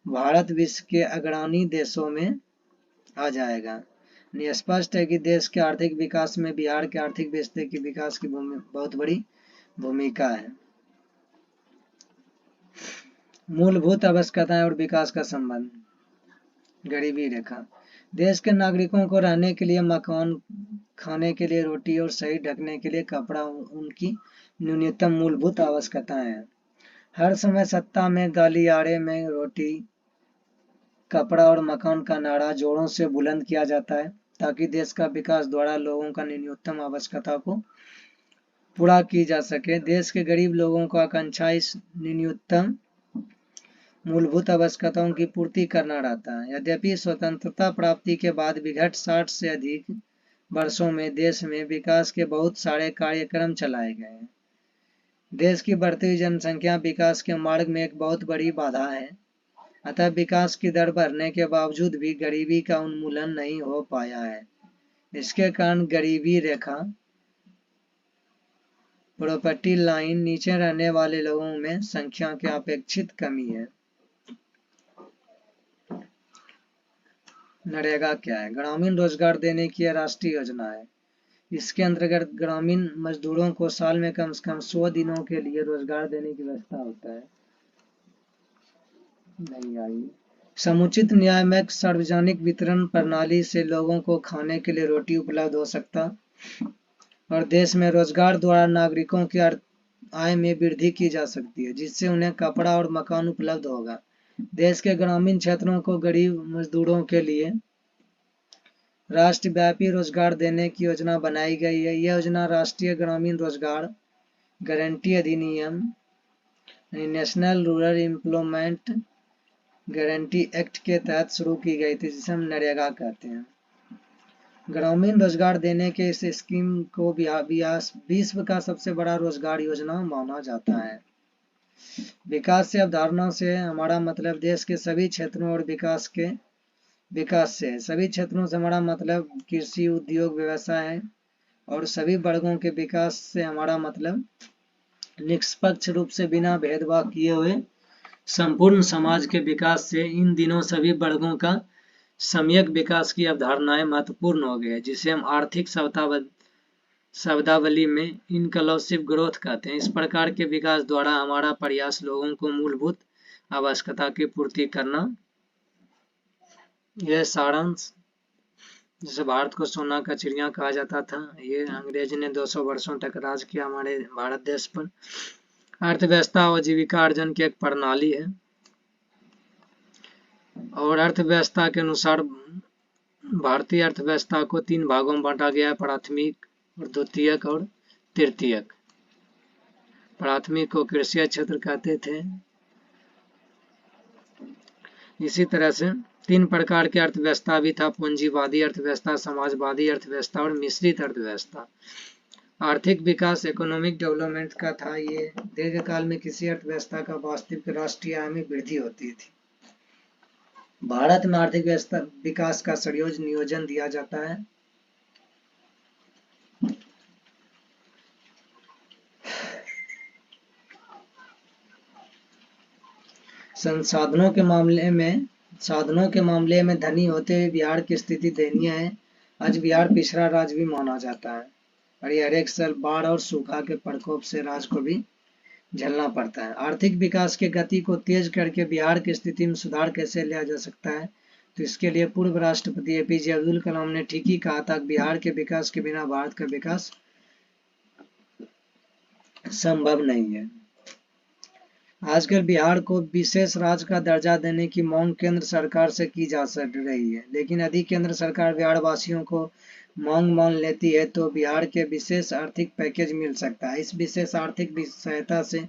भारत विश्व के अग्रणी देशों में आ जाएगा। स्पष्ट है कि देश के आर्थिक विकास में बिहार के आर्थिक व्यवस्था की विकास की बहुत बड़ी भूमिका है। मूलभूत आवश्यकताएं और विकास का संबंध। गरीबी रेखा देश के नागरिकों को रहने के लिए मकान, खाने के लिए रोटी और सही ढकने के लिए कपड़ा उनकी न्यूनतम मूलभूत आवश्यकताएं हैं। हर समय सत्ता में गलियारे में रोटी, कपड़ा और मकान का नारा जोरों से बुलंद किया जाता है ताकि देश का विकास द्वारा लोगों का न्यूनतम आवश्यकता को पूरा की जा सके। देश के गरीब लोगों को आकांक्षा इस न्यूनतम मूलभूत आवश्यकताओं की पूर्ति करना रहता है। यद्यपि स्वतंत्रता प्राप्ति के बाद विगत 60 से अधिक वर्षों में देश में विकास के बहुत सारे कार्यक्रम चलाए गए हैं। देश की बढ़ती हुई जनसंख्या विकास के मार्ग में एक बहुत बड़ी बाधा है। अतः विकास की दर बढ़ने के बावजूद भी गरीबी का उन्मूलन नहीं हो पाया है। इसके कारण गरीबी रेखा प्रॉपर्टी लाइन नीचे रहने वाले लोगों में संख्या की अपेक्षित कमी है। नरेगा क्या है? ग्रामीण रोजगार देने की राष्ट्रीय योजना है। इसके अंतर्गत ग्रामीण मजदूरों को साल में कम से कम 100 दिनों के लिए रोजगार देने की व्यवस्था होता है। नहीं आई। समुचित न्यायमय सार्वजनिक वितरण प्रणाली से लोगों को खाने के लिए रोटी उपलब्ध हो सकता और देश में रोजगार द्वारा नागरिकों की आय में वृद्धि की जा सकती है, जिससे उन्हें कपड़ा और मकान उपलब्ध होगा। देश के ग्रामीण क्षेत्रों को गरीब मजदूरों के लिए राष्ट्रव्यापी रोजगार देने की योजना बनाई गई है। यह योजना राष्ट्रीय ग्रामीण रोजगार गारंटी अधिनियम national rural employment guarantee act के तहत शुरू की गई थी, जिसे हम नरेगा कहते हैं। ग्रामीण रोजगार देने के इस स्कीम को विश्व का सबसे बड़ा रोजगार योजना माना जाता है। विकास से अवधारणा से हमारा मतलब देश के सभी क्षेत्रों और विकास से सभी क्षेत्रों से हमारा मतलब कृषि, उद्योग, व्यवसाय है और सभी वर्गों के विकास से हमारा मतलब निष्पक्ष रूप से बिना भेदभाव किए हुए संपूर्ण समाज के विकास से। इन दिनों सभी वर्गों का सम्यक विकास की अवधारणाएं महत्वपूर्ण हो गई है, जिसे हम आर्थिक शब्दावली में इनक्लूसिव ग्रोथ कहते हैं। इस प्रकार के विकास द्वारा हमारा प्रयास लोगों को मूलभूत आवश्यकता की पूर्ति करना। यह सारांश, जैसे भारत को सोना का चिड़िया कहा जाता था, ये अंग्रेज ने 200 वर्षों तक राज किया हमारे भारत देश पर। अर्थव्यवस्था और जीविका अर्जन की एक प्रणाली है और अर्थव्यवस्था के अनुसार भारतीय अर्थव्यवस्था को 3 भागों में बांटा गया है, प्राथमिक और द्वितीयक और तृतीयक। प्राथमिक को कृषि क्षेत्र कहते थे। इसी तरह से 3 प्रकार की अर्थव्यवस्था भी था, पूंजीवादी अर्थव्यवस्था, समाजवादी अर्थव्यवस्था और मिश्रित अर्थव्यवस्था। आर्थिक विकास इकोनॉमिक डेवलपमेंट का था। ये दीर्घकाल में किसी अर्थव्यवस्था का वास्तविक राष्ट्रीय आय में वृद्धि होती थी। भारत में आर्थिक व्यवस्था विकास का नियोजन दिया जाता है। संसाधनों के मामले में धनी होते हुए बिहार की स्थिति दयनीय है। आज बिहार पिछड़ा राज्य भी माना जाता है और ये हर एक साल बाढ़ और सूखा के प्रकोप से राज्य को भी झेलना पड़ता है। आर्थिक विकास की गति को तेज करके बिहार की स्थिति में सुधार कैसे लिया जा सकता है, तो इसके लिए पूर्व राष्ट्रपति APJ अब्दुल कलाम ने ठीक ही कहा था, बिहार के विकास के बिना भारत का विकास संभव नहीं है। आजकल बिहार को विशेष राज्य का दर्जा देने की मांग केंद्र सरकार से की जा रही है, लेकिन यदि केंद्र सरकार बिहार वासियों को मांग मान लेती है तो बिहार के विशेष आर्थिक पैकेज मिल सकता है। इस विशेष आर्थिक सहायता से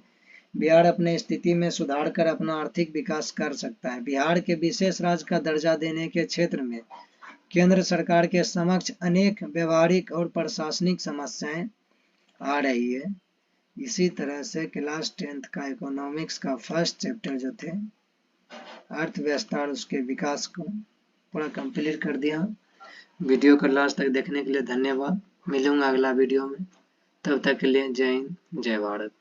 बिहार अपने स्थिति में सुधार कर अपना आर्थिक विकास कर सकता है। बिहार के विशेष राज्य का दर्जा देने के क्षेत्र में केंद्र सरकार के समक्ष अनेक व्यवहारिक और प्रशासनिक समस्याएं आ रही है। इसी तरह से क्लास 10th का इकोनॉमिक्स का फर्स्ट चैप्टर जो थे अर्थव्यवस्था और उसके विकास को पूरा कंप्लीट कर दिया। वीडियो को लास्ट तक देखने के लिए धन्यवाद। मिलूंगा अगला वीडियो में, तब तक के लिए जय हिंद, जय भारत।